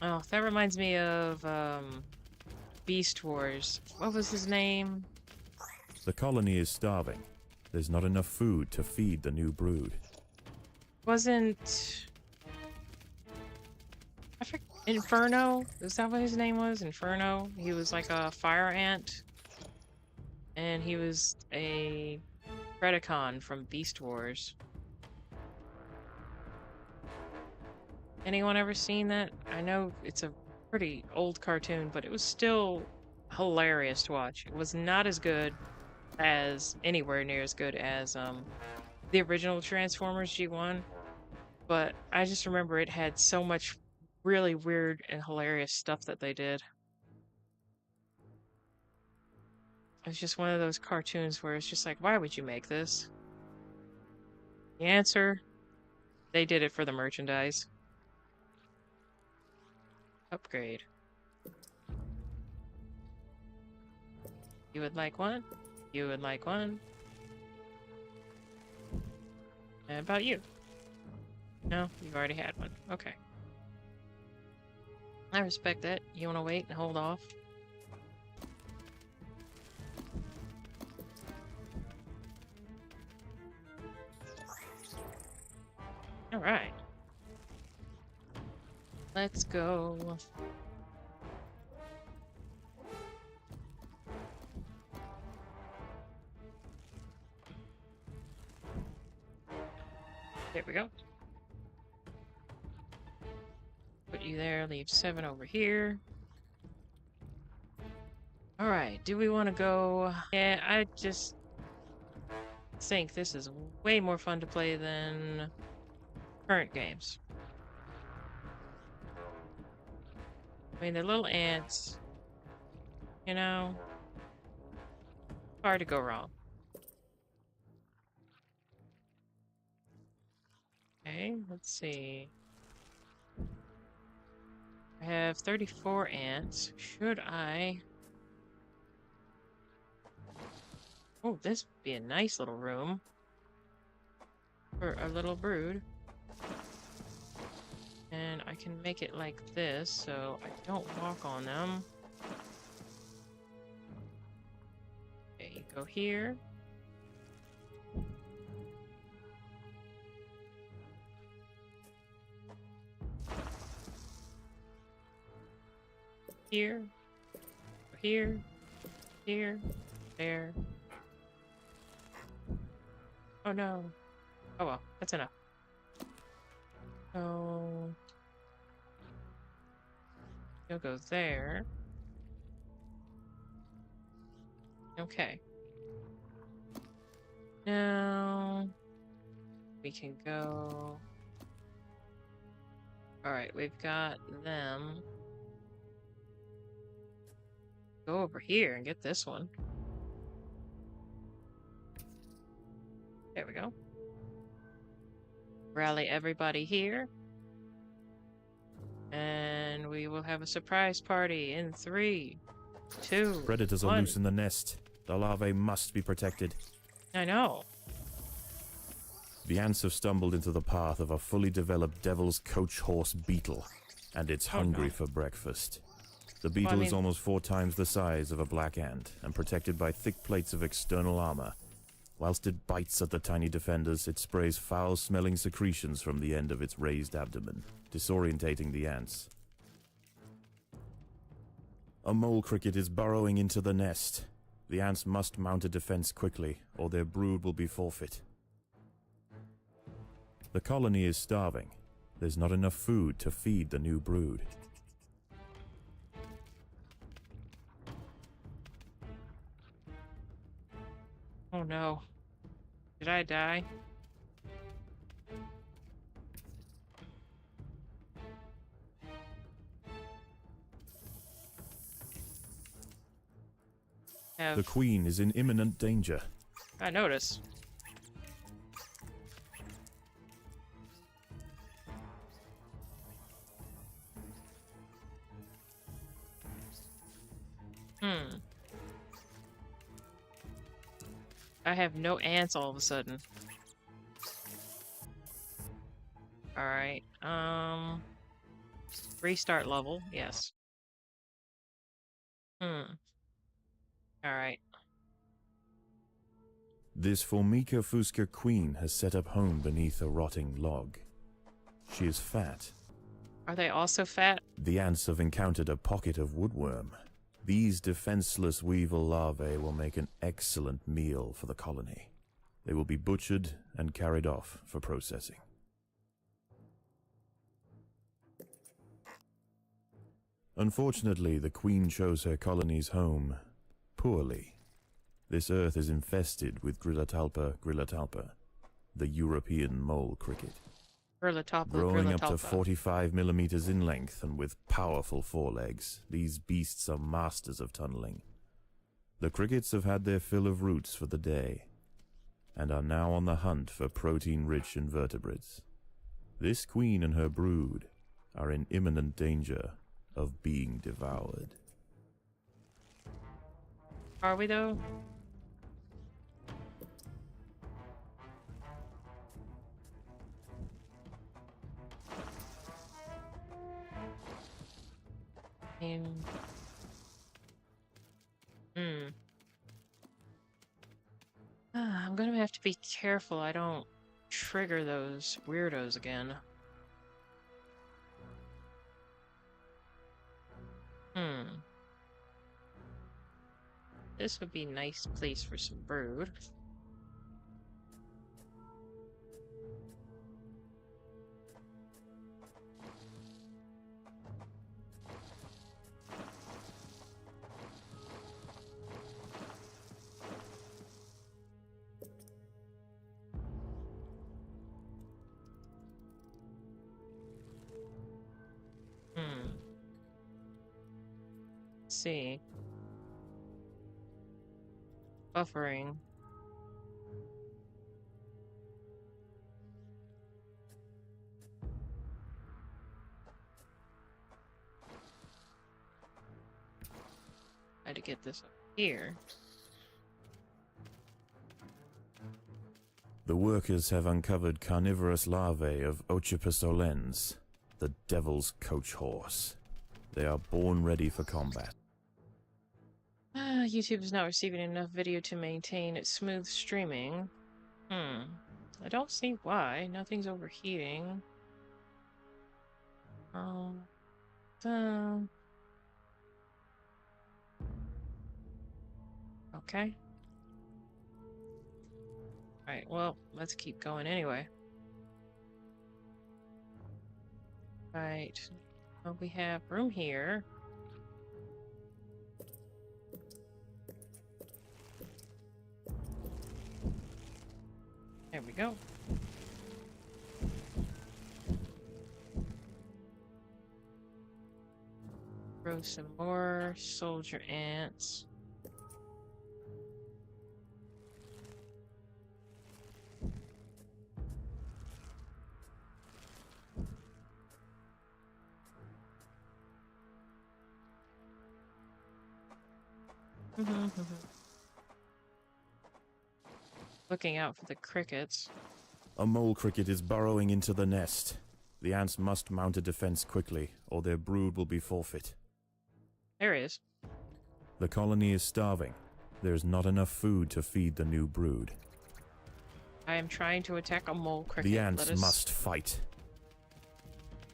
Oh, that reminds me of, Beast Wars. What was his name? The colony is starving. There's not enough food to feed the new brood. Wasn't... I forget. Inferno? Is that what his name was? Inferno? He was like a fire ant. And he was a Predacon from Beast Wars. Anyone ever seen that? I know it's a pretty old cartoon, but it was still hilarious to watch. It was not as good as, anywhere near as good as, the original Transformers G1. But I just remember it had so much really weird and hilarious stuff that they did. It was just one of those cartoons where it's just like, why would you make this? The answer, they did it for the merchandise. Upgrade. You would like one? You would like one? And about you? No, you've already had one. Okay. I respect that. You want to wait and hold off? Alright. Let's go. There we go. Put you there, leave 7 over here. Alright, do we want to go? Yeah, I just think this is way more fun to play than current games. I mean, the little ants, you know, hard to go wrong. Okay, let's see. I have 34 ants. Should I... Oh, this would be a nice little room for a little brood. And I can make it like this, so I don't walk on them. Okay, you go here. Here. Here. Here. There. Oh no. Oh well, that's enough. So you'll go there. Okay. Now we can go. Alright, we've got them. Go over here and get this one. There we go. Rally everybody here. And we will have a surprise party in 3, 2, Predators are 1. loose in the nest. The larvae must be protected. I know. The ants have stumbled into the path of a fully developed devil's coach horse beetle, and it's hungry for breakfast. The beetle is almost 4 times the size of a black ant, and protected by thick plates of external armor. Whilst it bites at the tiny defenders, it sprays foul-smelling secretions from the end of its raised abdomen, disorientating the ants. A mole cricket is burrowing into the nest. The ants must mount a defense quickly, or their brood will be forfeit. The colony is starving. There's not enough food to feed the new brood. Oh no. Did I die? The queen is in imminent danger. I notice. I have no ants all of a sudden. Alright, restart level, yes. Alright. This Formica fusca queen has set up home beneath a rotting log. She is fat. Are they also fat? The ants have encountered a pocket of woodworm. These defenseless weevil larvae will make an excellent meal for the colony. They will be butchered and carried off for processing. Unfortunately, the queen chose her colony's home poorly. This earth is infested with Grillotalpa, the European mole cricket. Growing up to 45 millimeters in length and with powerful forelegs, these beasts are masters of tunneling. The crickets have had their fill of roots for the day, and are now on the hunt for protein-rich invertebrates. This queen and her brood are in imminent danger of being devoured. Are we though? I'm gonna have to be careful I don't trigger those weirdos again. This would be a nice place for some brood. Let's see. Buffering. I had to get this up here. The workers have uncovered carnivorous larvae of Ocypus olens, the devil's coach horse. They are born ready for combat. YouTube is not receiving enough video to maintain its smooth streaming. I don't see why. Nothing's overheating. Okay. Alright, well, let's keep going anyway. Right. Well, we have room here. There we go. Grow some more soldier ants. Looking out for the crickets. A mole cricket is burrowing into the nest. The ants must mount a defense quickly, or their brood will be forfeit. There he is. The colony is starving. There is not enough food to feed the new brood. I am trying to attack a mole cricket. The ants must fight.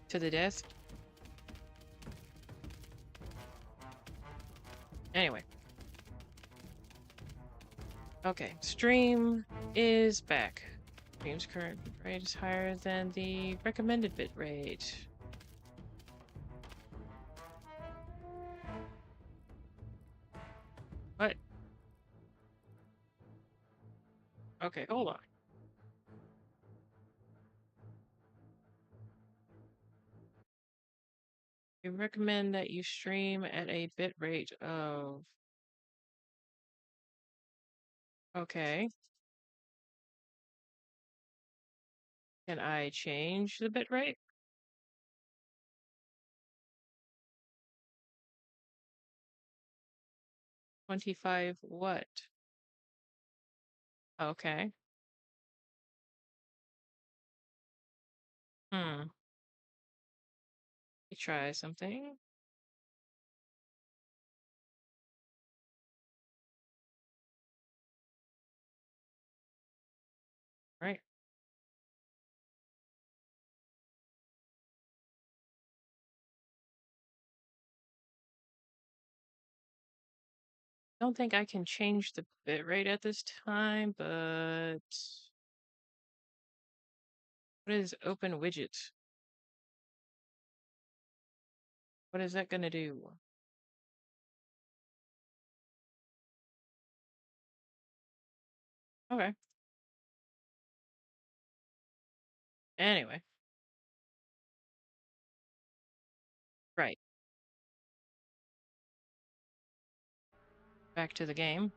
To the death. Anyway. Okay, stream is back. Stream's current bit rate is higher than the recommended bit rate. What? Okay, hold on. We recommend that you stream at a bit rate of... Okay. Can I change the bit rate? 25 what? Okay. Hmm. Let me try something. Right. Don't think I can change the bit rate at this time, but what is open widget? What is that gonna do? Okay. Anyway, right. Back to the game.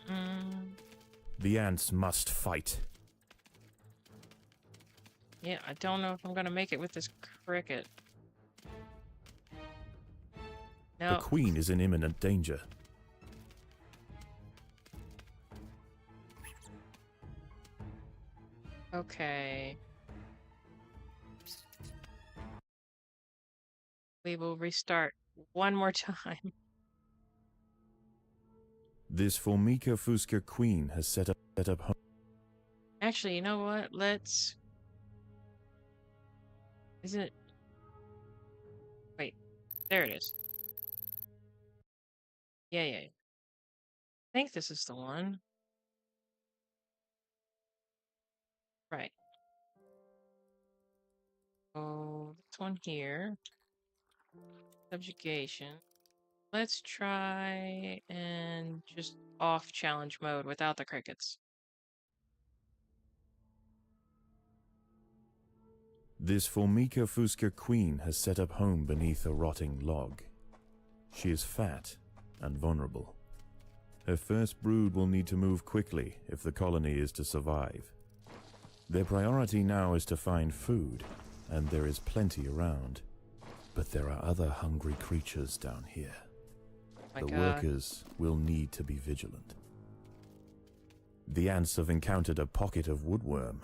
Mm, The ants must fight. yeah, I don't know if I'm gonna make it with this cricket. The No. queen is in imminent danger. Okay. We will restart one more time. This Formica Fusca queen has set up home. Actually, you know what? Let's... Is it... Wait. There it is. Yeah, yeah. I think this is the one. Right. Oh, this one here. Subjugation. Let's try and just off challenge mode without the crickets. This Formica Fusca queen has set up home beneath a rotting log. She is fat and vulnerable. Her first brood will need to move quickly if the colony is to survive. Their priority now is to find food, and there is plenty around. But there are other hungry creatures down here. My The God. workers will need to be vigilant. The ants have encountered a pocket of woodworm.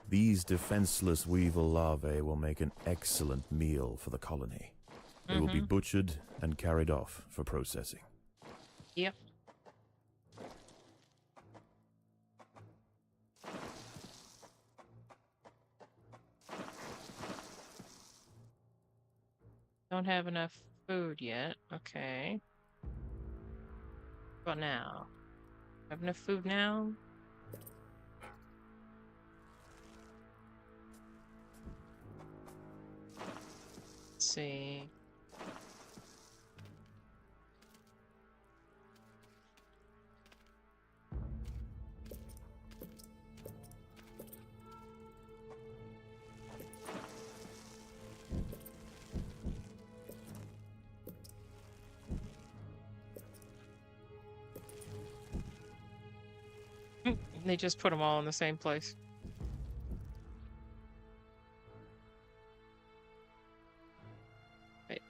These defenseless weevil larvae will make an excellent meal for the colony. They will be butchered and carried off for processing. Yep. Don't have enough food yet. Okay. What now? Have enough food now? Let's see. They just put them all in the same place. Wait,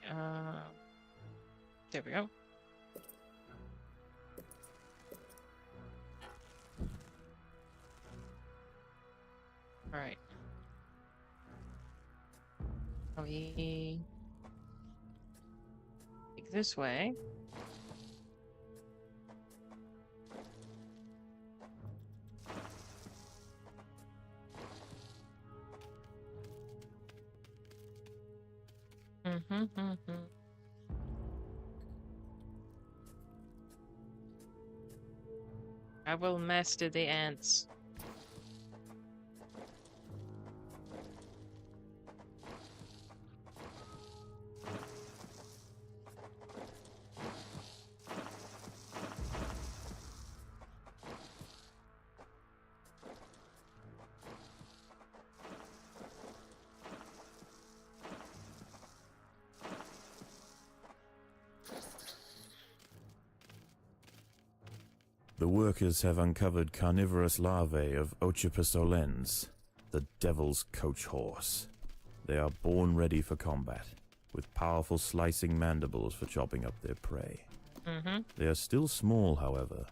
there we go. All right. We take this way. I will master the ants. The workers have uncovered carnivorous larvae of Ocypus olens, the devil's coach horse. They are born ready for combat, with powerful slicing mandibles for chopping up their prey. They are still small, however,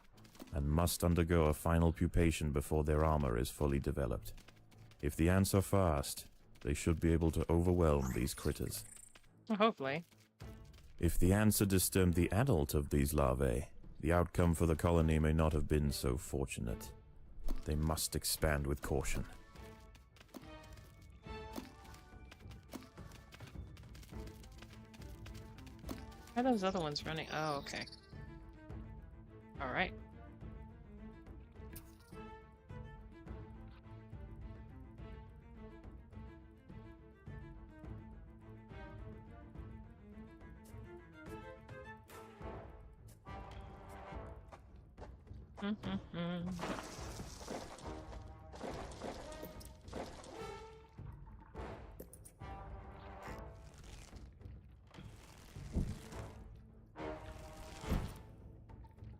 and must undergo a final pupation before their armor is fully developed. If the ants are fast, they should be able to overwhelm these critters. Hopefully. If the ants had disturbed the adult of these larvae, the outcome for the colony may not have been so fortunate. They must expand with caution. Why are those other ones running? Oh, okay. Alright.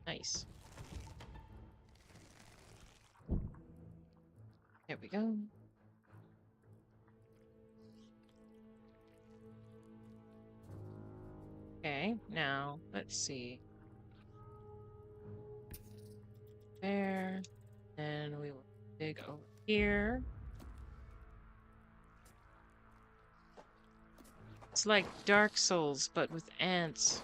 Nice. There we go. Okay, now let's see. There. Then we will dig over here. It's like Dark Souls, but with ants.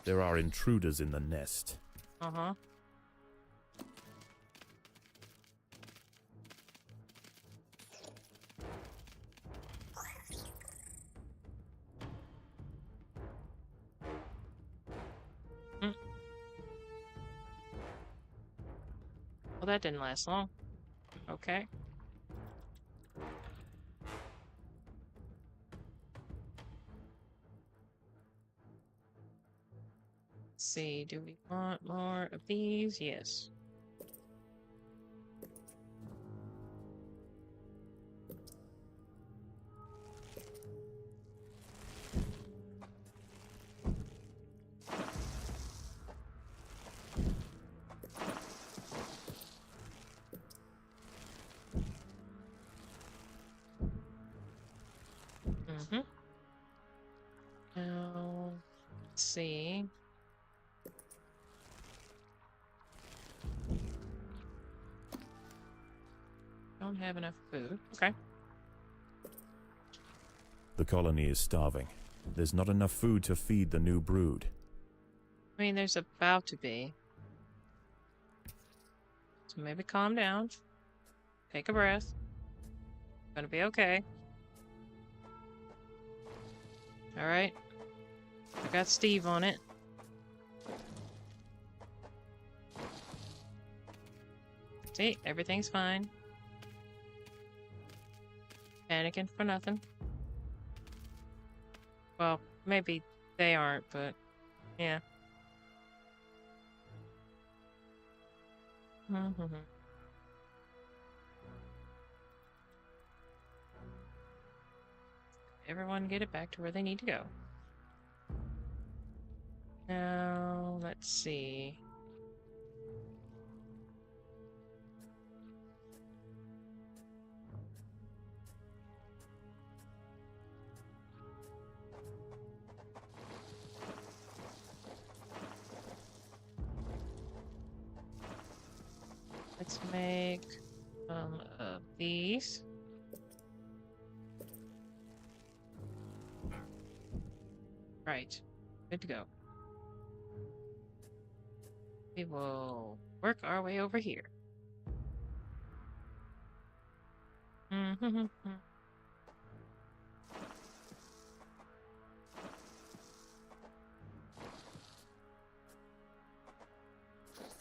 There are intruders in the nest. Uh-huh. Well, that didn't last long. Okay. Let's see, do we want more of these? Yes. Now, let's see. Don't have enough food. Okay. The colony is starving. There's not enough food to feed the new brood. I mean, there's about to be. So maybe calm down. Take a breath. Gonna be okay. Alright. I got Steve on it. See, everything's fine. Panicking for nothing. Well, maybe they aren't, but yeah. Everyone get it back to where they need to go. Now, let's see. Let's make some of these. Right. Good to go. We will work our way over here.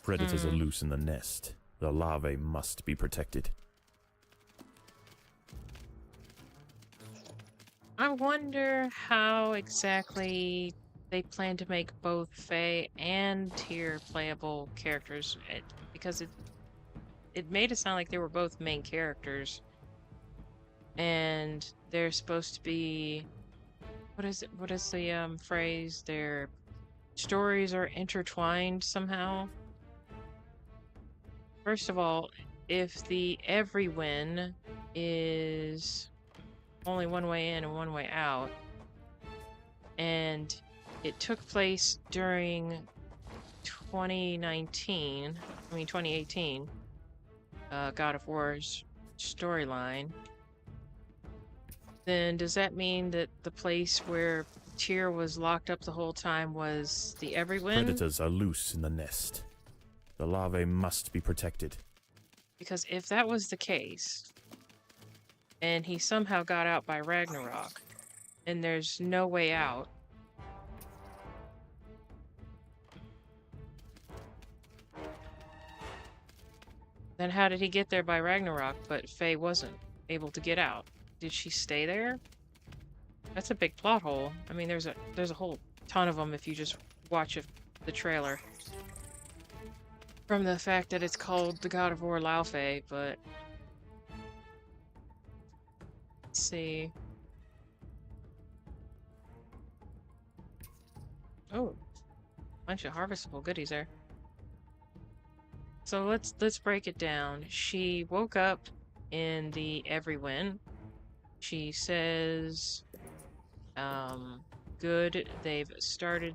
Predators are loose in the nest. The larvae must be protected. I wonder how exactly they plan to make both Fae and Tyr playable characters, because it made it sound like they were both main characters, and they're supposed to be, what is it? What is the phrase? Their stories are intertwined somehow. First of all, if the Everywin is only one way in and one way out, and it took place during 2018, God of War's storyline, then does that mean that the place where Tyr was locked up the whole time was the Everywin? Predators are loose in the nest. The larvae must be protected. Because if that was the case, and he somehow got out by Ragnarok, and there's no way out, then how did he get there by Ragnarok, but Faye wasn't able to get out? Did she stay there? That's a big plot hole. I mean, there's a whole ton of them if you just watch the trailer. From the fact that it's called the God of War Laufey, but let's see. Oh, bunch of harvestable goodies there. So let's break it down. She woke up in the Everywin. She says, good, they've started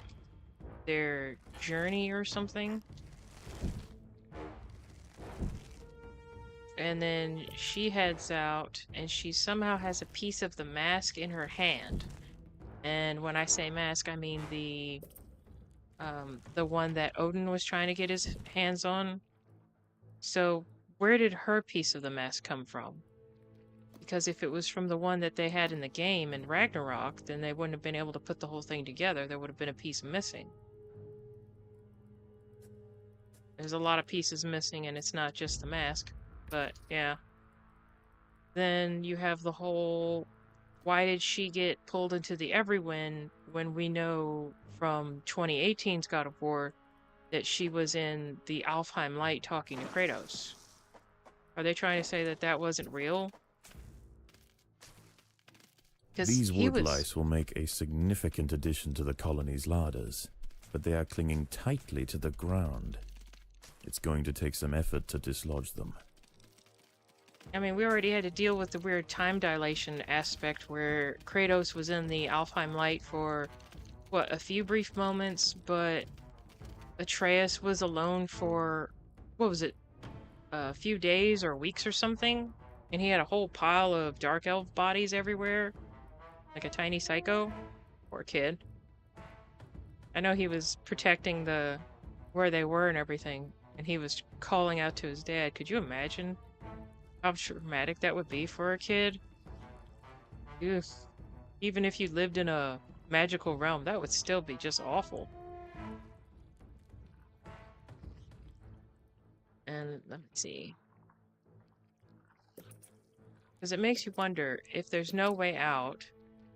their journey or something. And then she heads out, and she somehow has a piece of the mask in her hand. And when I say mask, I mean the one that Odin was trying to get his hands on. So where did her piece of the mask come from? Because if it was from the one that they had in the game in Ragnarok, then they wouldn't have been able to put the whole thing together. There would have been a piece missing. There's a lot of pieces missing, and it's not just the mask. But, yeah. Then you have the whole, why did she get pulled into the Everywin when we know from 2018's God of War that she was in the Alfheim Light talking to Kratos? Are they trying to say that that wasn't real? These wood lice will make a significant addition to the colony's larders, but they are clinging tightly to the ground. It's going to take some effort to dislodge them. I mean, we already had to deal with the weird time dilation aspect where Kratos was in the Alfheim Light for, what, a few brief moments, but Atreus was alone for, what was it, a few days or weeks or something? And he had a whole pile of Dark Elf bodies everywhere, like a tiny psycho. Poor kid. I know he was protecting where they were and everything, and he was calling out to his dad. Could you imagine how traumatic that would be for a kid? Ugh. Even if you lived in a magical realm, that would still be just awful. And let me see. Because it makes you wonder, if there's no way out,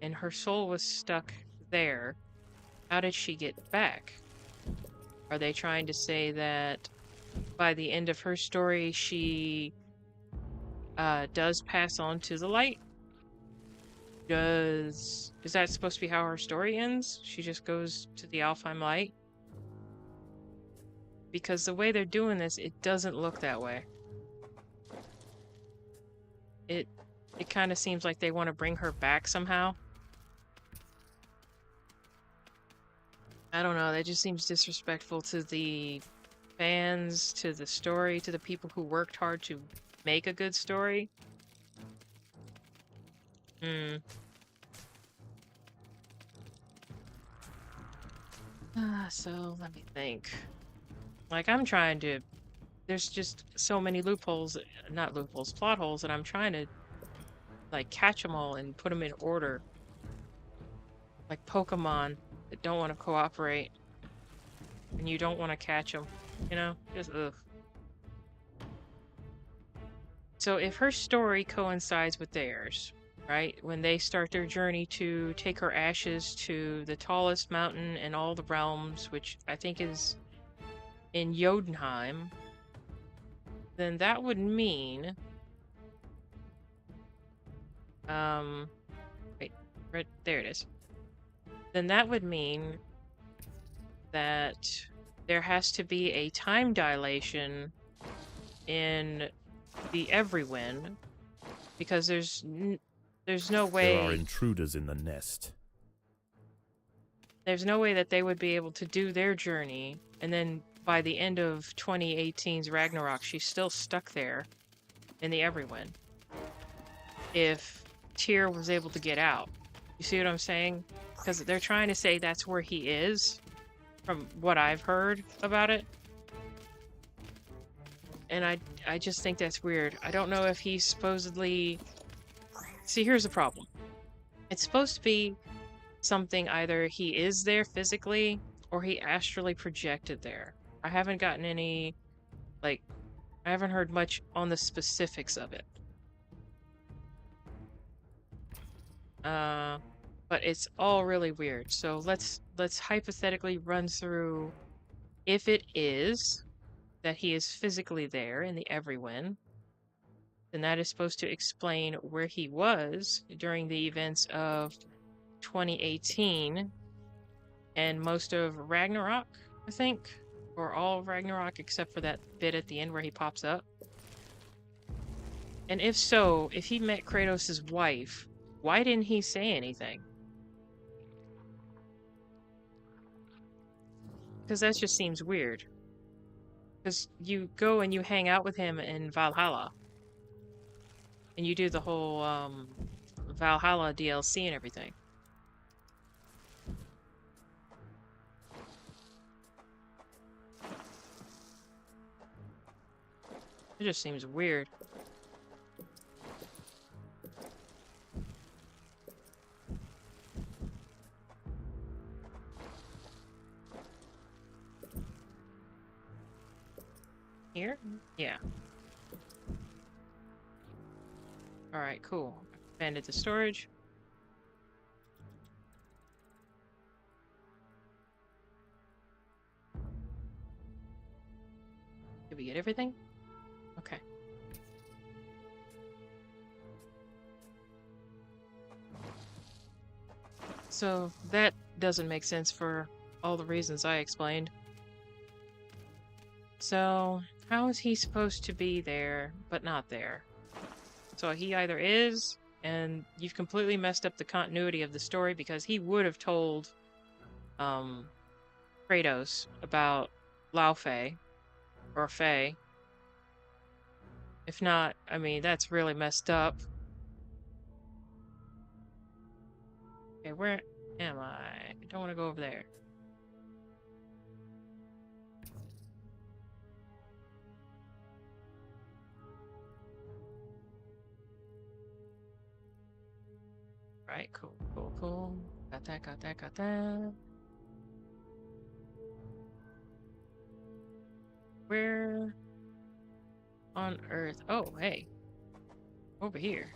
and her soul was stuck there, how did she get back? Are they trying to say that by the end of her story, she does pass on to the light? Is that supposed to be how her story ends? She just goes to the Alfheim Light? Because the way they're doing this, it doesn't look that way. It kind of seems like they want to bring her back somehow. I don't know, that just seems disrespectful to the fans, to the story, to the people who worked hard to make a good story. So let me think. Like, I'm trying to, there's just so many loopholes, not loopholes, plot holes, and I'm trying to like catch them all and put them in order. Like Pokemon that don't want to cooperate, and you don't want to catch them. You know? Just ugh. So if her story coincides with theirs, right? When they start their journey to take her ashes to the tallest mountain in all the realms, which I think is in Jotunheim, then that would mean wait, right there it is. Then that would mean that there has to be a time dilation in the Everywin, because there's no There are way intruders in the nest. there's no way that they would be able to do their journey, and then by the end of 2018's Ragnarok, she's still stuck there in the Everywin. If Tyr was able to get out. You see what I'm saying? Because they're trying to say that's where he is, from what I've heard about it. And I just think that's weird. I don't know if he's supposedly... See, here's the problem. It's supposed to be something either he is there physically or he astrally projected there. I haven't gotten any, like, I haven't heard much on the specifics of it. But it's all really weird. So let's hypothetically run through if it is that he is physically there in the Everywin, then that is supposed to explain where he was during the events of 2018 and most of Ragnarok, I think, or all of Ragnarok except for that bit at the end where he pops up. And if so, if he met Kratos' wife, why didn't he say anything? Because that just seems weird. Because you go and you hang out with him in Valhalla. And you do the whole Valhalla DLC and everything. It just seems weird. Here? Yeah. Alright, cool. Expanded the storage. Did we get everything? Okay. So that doesn't make sense for all the reasons I explained. So how is he supposed to be there, but not there? So he either is, and you've completely messed up the continuity of the story, because he would have told Kratos about Laufey, or Faye. If not, I mean, that's really messed up. Okay, where am I? I don't want to go over there. Right, cool, cool, cool. Got that, got that, got that. Where on Earth? Oh, hey. Over here.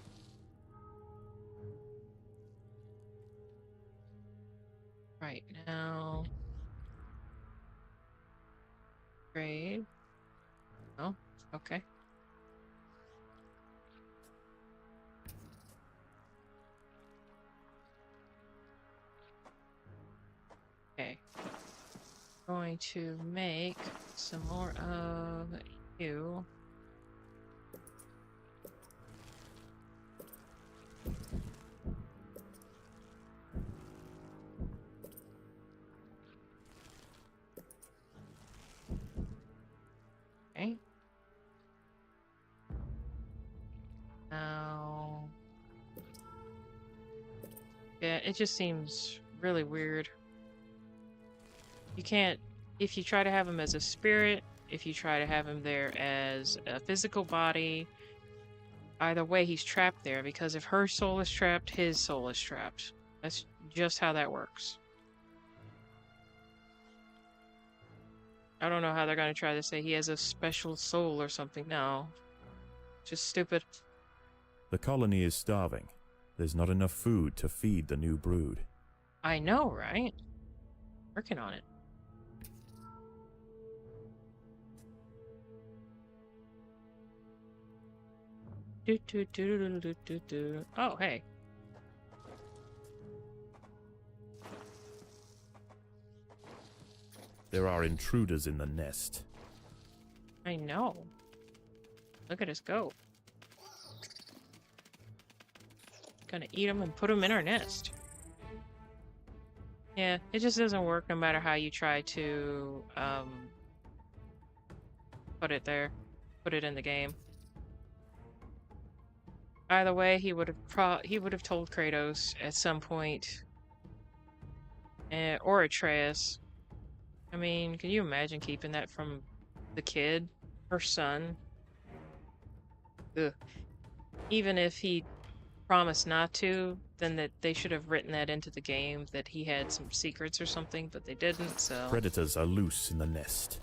Right now. Grade. Oh, okay. Okay. Going to make some more of you. Okay. Now. Yeah, it just seems really weird. You can't, if you try to have him as a spirit, if you try to have him there as a physical body, either way he's trapped there, because if her soul is trapped, his soul is trapped. That's just how that works. I don't know how they're gonna try to say he has a special soul or something. No. Just stupid. The colony is starving. There's not enough food to feed the new brood. I know, right? Working on it. Oh, hey. There are intruders in the nest. I know. Look at us go. Gonna eat them and put them in our nest. Yeah, it just doesn't work no matter how you try to put it there, put it in the game. Either way, he would have told Kratos at some point, or Atreus. I mean, can you imagine keeping that from the kid, her son? Ugh. Even if he promised not to, then that they should have written that into the game that he had some secrets or something, but they didn't. So Predators are loose in the nest.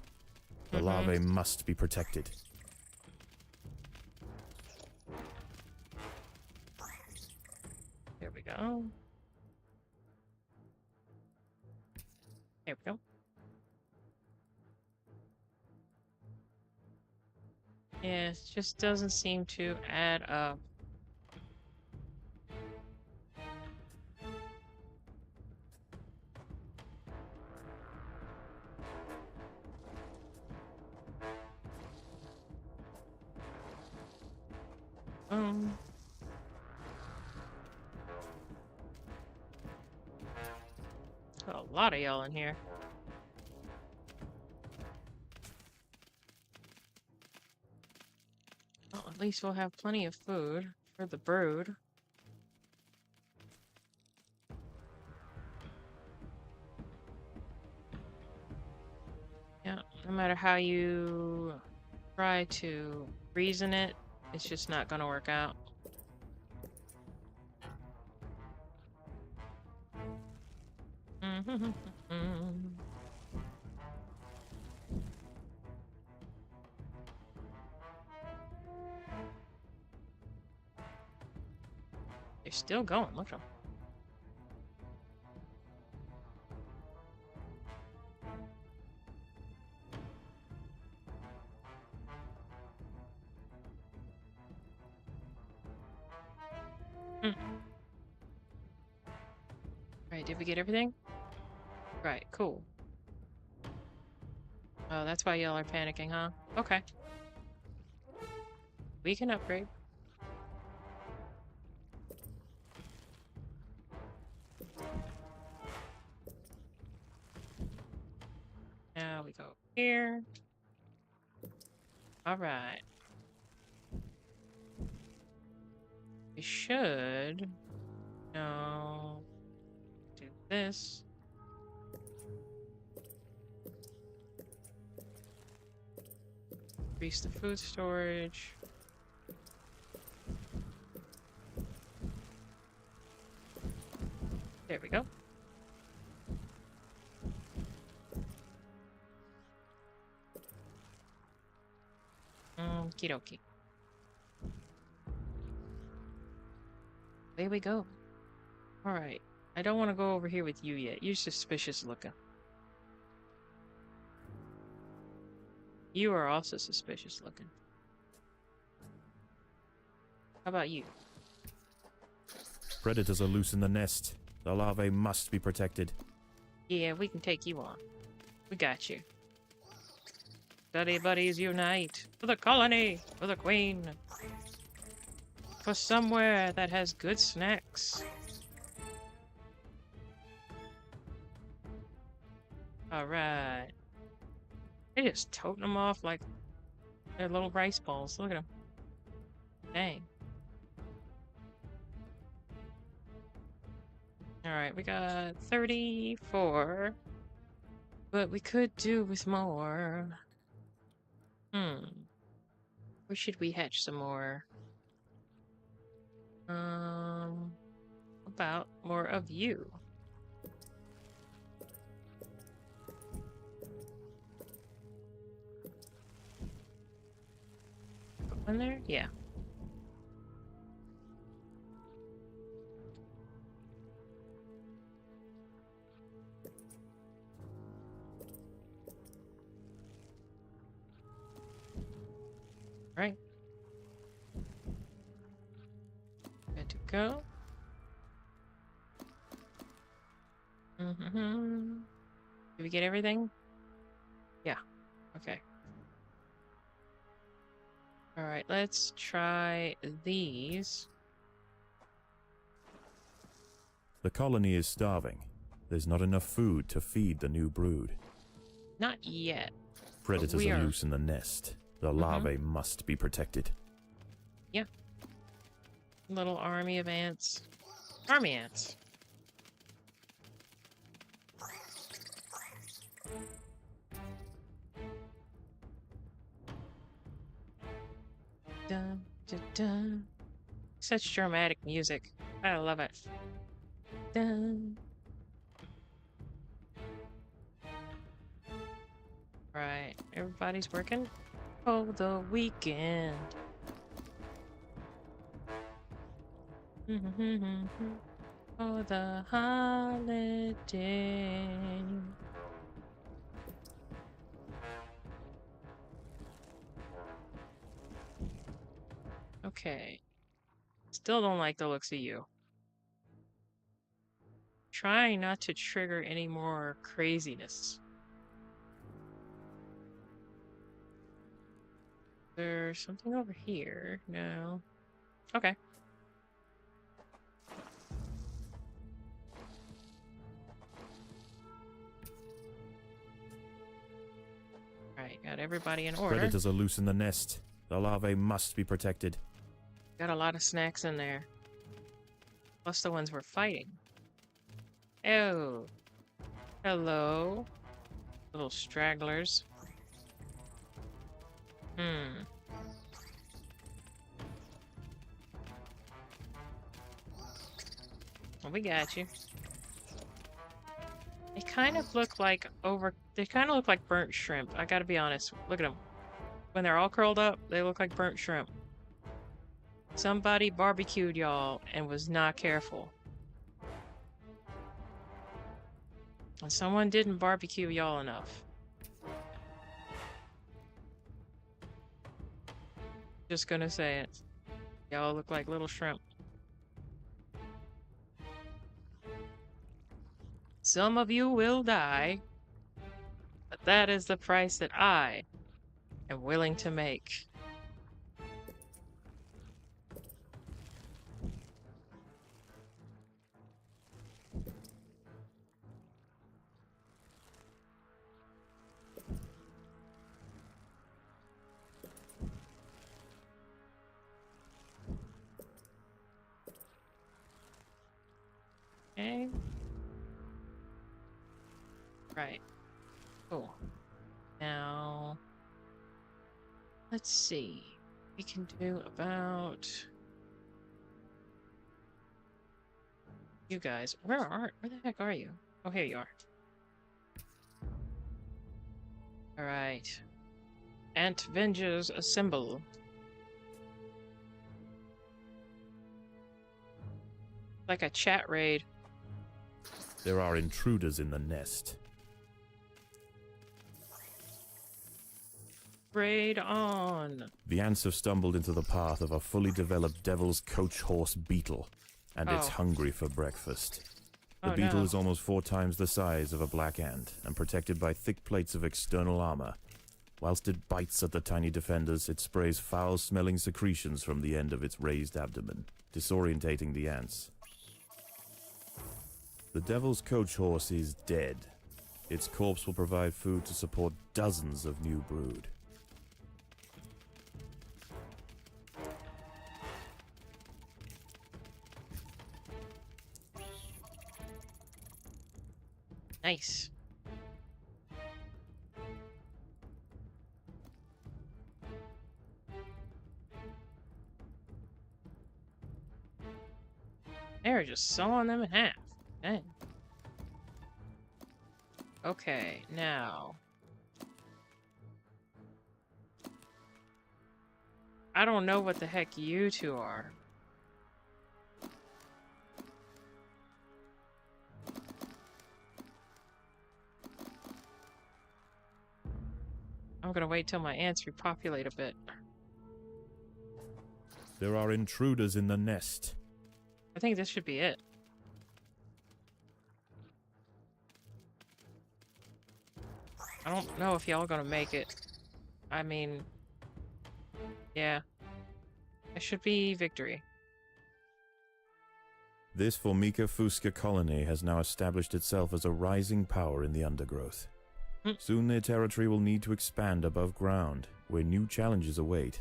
The larvae must be protected. there we go. There we go. Yeah, it just doesn't seem to add up. A lot of y'all in here. Well, at least we'll have plenty of food for the brood. Yeah, no matter how you try to reason it, it's just not gonna work out. They're still going, look at them. Right, did we get everything? Right, cool. Oh, that's why y'all are panicking, huh? Okay. We can upgrade. Now we go here. Alright. We should... No... Do this. Increase the food storage. There we go. Okie dokie. There we go. Alright. I don't want to go over here with you yet. You're suspicious looking. You are also suspicious looking. How about you? Predators are loose in the nest. The larvae must be protected. Yeah, we can take you on. We got you. Study buddies unite! For the colony! For the queen! For somewhere that has good snacks. Alright. They just toting them off like they're little rice balls. Look at them. Dang. Alright, we got 34. But we could do with more. Where should we hatch some more? About more of you. In there? Yeah. Right. Good to go. Mm-hmm. Did we get everything? Yeah. Okay. All right, let's try these. The colony is starving. There's not enough food to feed the new brood. Not yet. Predators we are are- loose in the nest. The larvae must be protected. Yeah. Little army of ants. Army ants. Dun, dun, dun. Such dramatic music. I love it. Dun. Right, everybody's working for the weekend. For the holiday. Okay. Still don't like the looks of you. Trying not to trigger any more craziness. There's something over here. No. Okay. Alright, got everybody in order. Predators are loose in the nest. The larvae must be protected. Got a lot of snacks in there. Plus the ones we're fighting. Oh. Hello. Little stragglers. Well, we got you. They kind of look like burnt shrimp. I gotta be honest. Look at them. When they're all curled up, they look like burnt shrimp. Somebody barbecued y'all and was not careful. And someone didn't barbecue y'all enough. Just gonna say it. Y'all look like little shrimp. Some of you will die, but that is the price that I am willing to make. Okay. Right. Cool. Now, let's see. We can do about you guys. Where the heck are you? Oh, here you are. All right. Ant Vengers assemble. Like a chat raid. There are intruders in the nest. Raid on. The ants have stumbled into the path of a fully developed devil's coach horse beetle, and it's Oh. hungry for breakfast. The Oh, beetle no. is almost 4 times the size of a black ant, and protected by thick plates of external armor. Whilst it bites at the tiny defenders, it sprays foul-smelling secretions from the end of its raised abdomen, disorientating the ants. The devil's coach horse is dead. Its corpse will provide food to support dozens of new brood. Nice. They're just sawing them in half. Dang. Okay, now. I don't know what the heck you two are. I'm gonna wait till my ants repopulate a bit. There are intruders in the nest. I think this should be it. I don't know if y'all gonna make it. I mean, yeah. It should be victory. This Formica Fusca colony has now established itself as a rising power in the Undergrowth. Soon their territory will need to expand above ground, where new challenges await.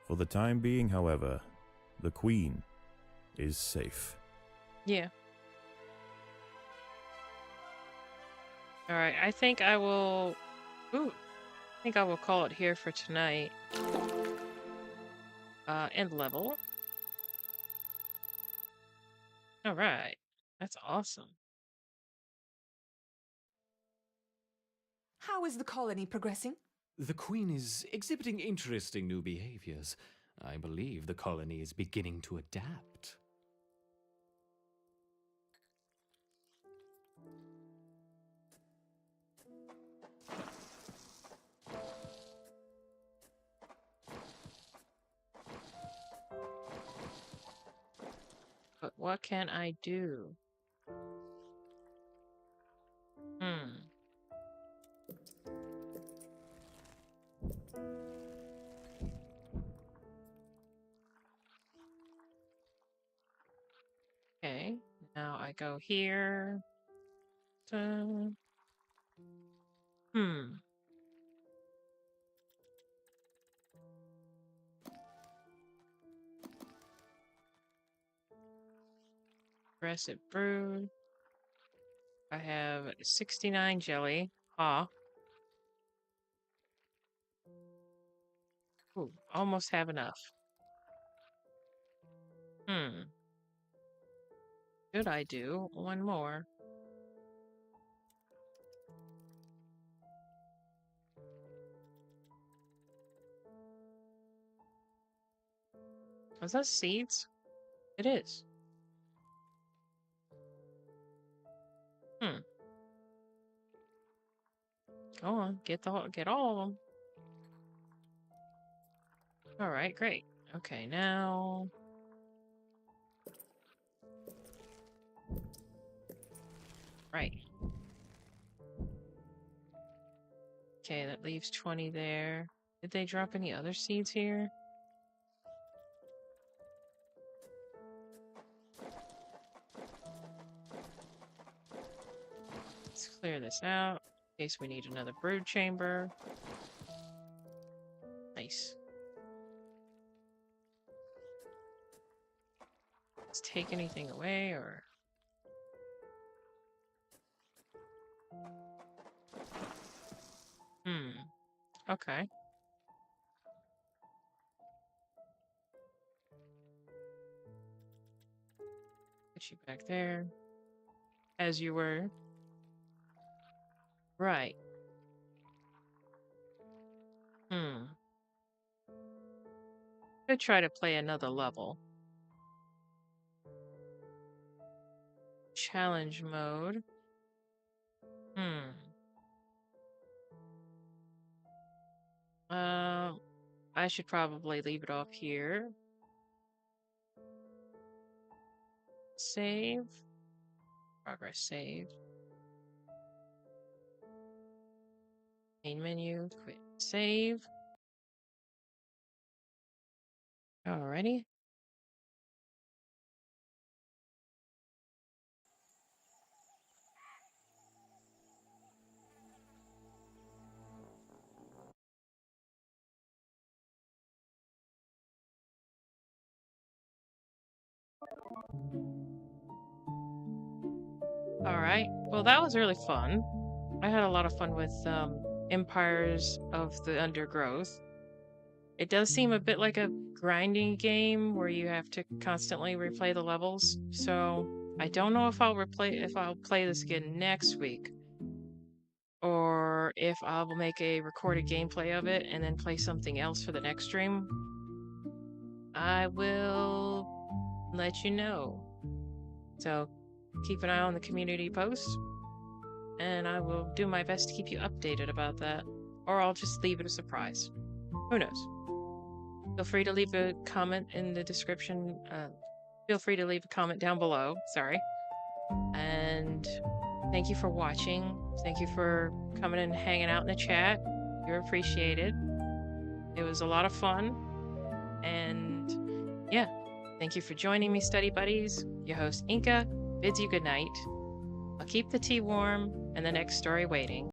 For the time being, however, the Queen is safe. Yeah. Alright, I think I will... Ooh. I think I will call it here for tonight. End level. Alright. That's awesome. How is the colony progressing? The Queen is exhibiting interesting new behaviors. I believe the colony is beginning to adapt. But what can I do? Okay, now I go here. Aggressive brood. I have 69 jelly. Ha. Ooh, almost have enough. Should I do one more? Is that seeds? It is. Go on, get all of them. All right, great. Okay, now right. Okay, that leaves 20 there. Did they drop any other seeds here? Let's clear this out in case we need another brood chamber. Nice. Let's take anything away or... Okay. Put you back there. As you were. Right. Could try to play another level. Challenge mode. I should probably leave it off here. Save. Progress saved. Main menu. Quit. Save. Alrighty. Alright. Well, that was really fun. I had a lot of fun with Empires of the Undergrowth. It does seem a bit like a grinding game where you have to constantly replay the levels. So I don't know if I'll play this again next week, or if I'll make a recorded gameplay of it and then play something else for the next stream. I will let you know. So keep an eye on the community posts, and I will do my best to keep you updated about that. Or I'll just leave it a surprise. Who knows? Feel free to leave a comment in the description. Feel free to leave a comment down below. Sorry. And thank you for watching. Thank you for coming and hanging out in the chat. You're appreciated. It was a lot of fun. And yeah, thank you for joining me, study buddies. Your host, Inka, bids you good night. I'll keep the tea warm and the next story waiting.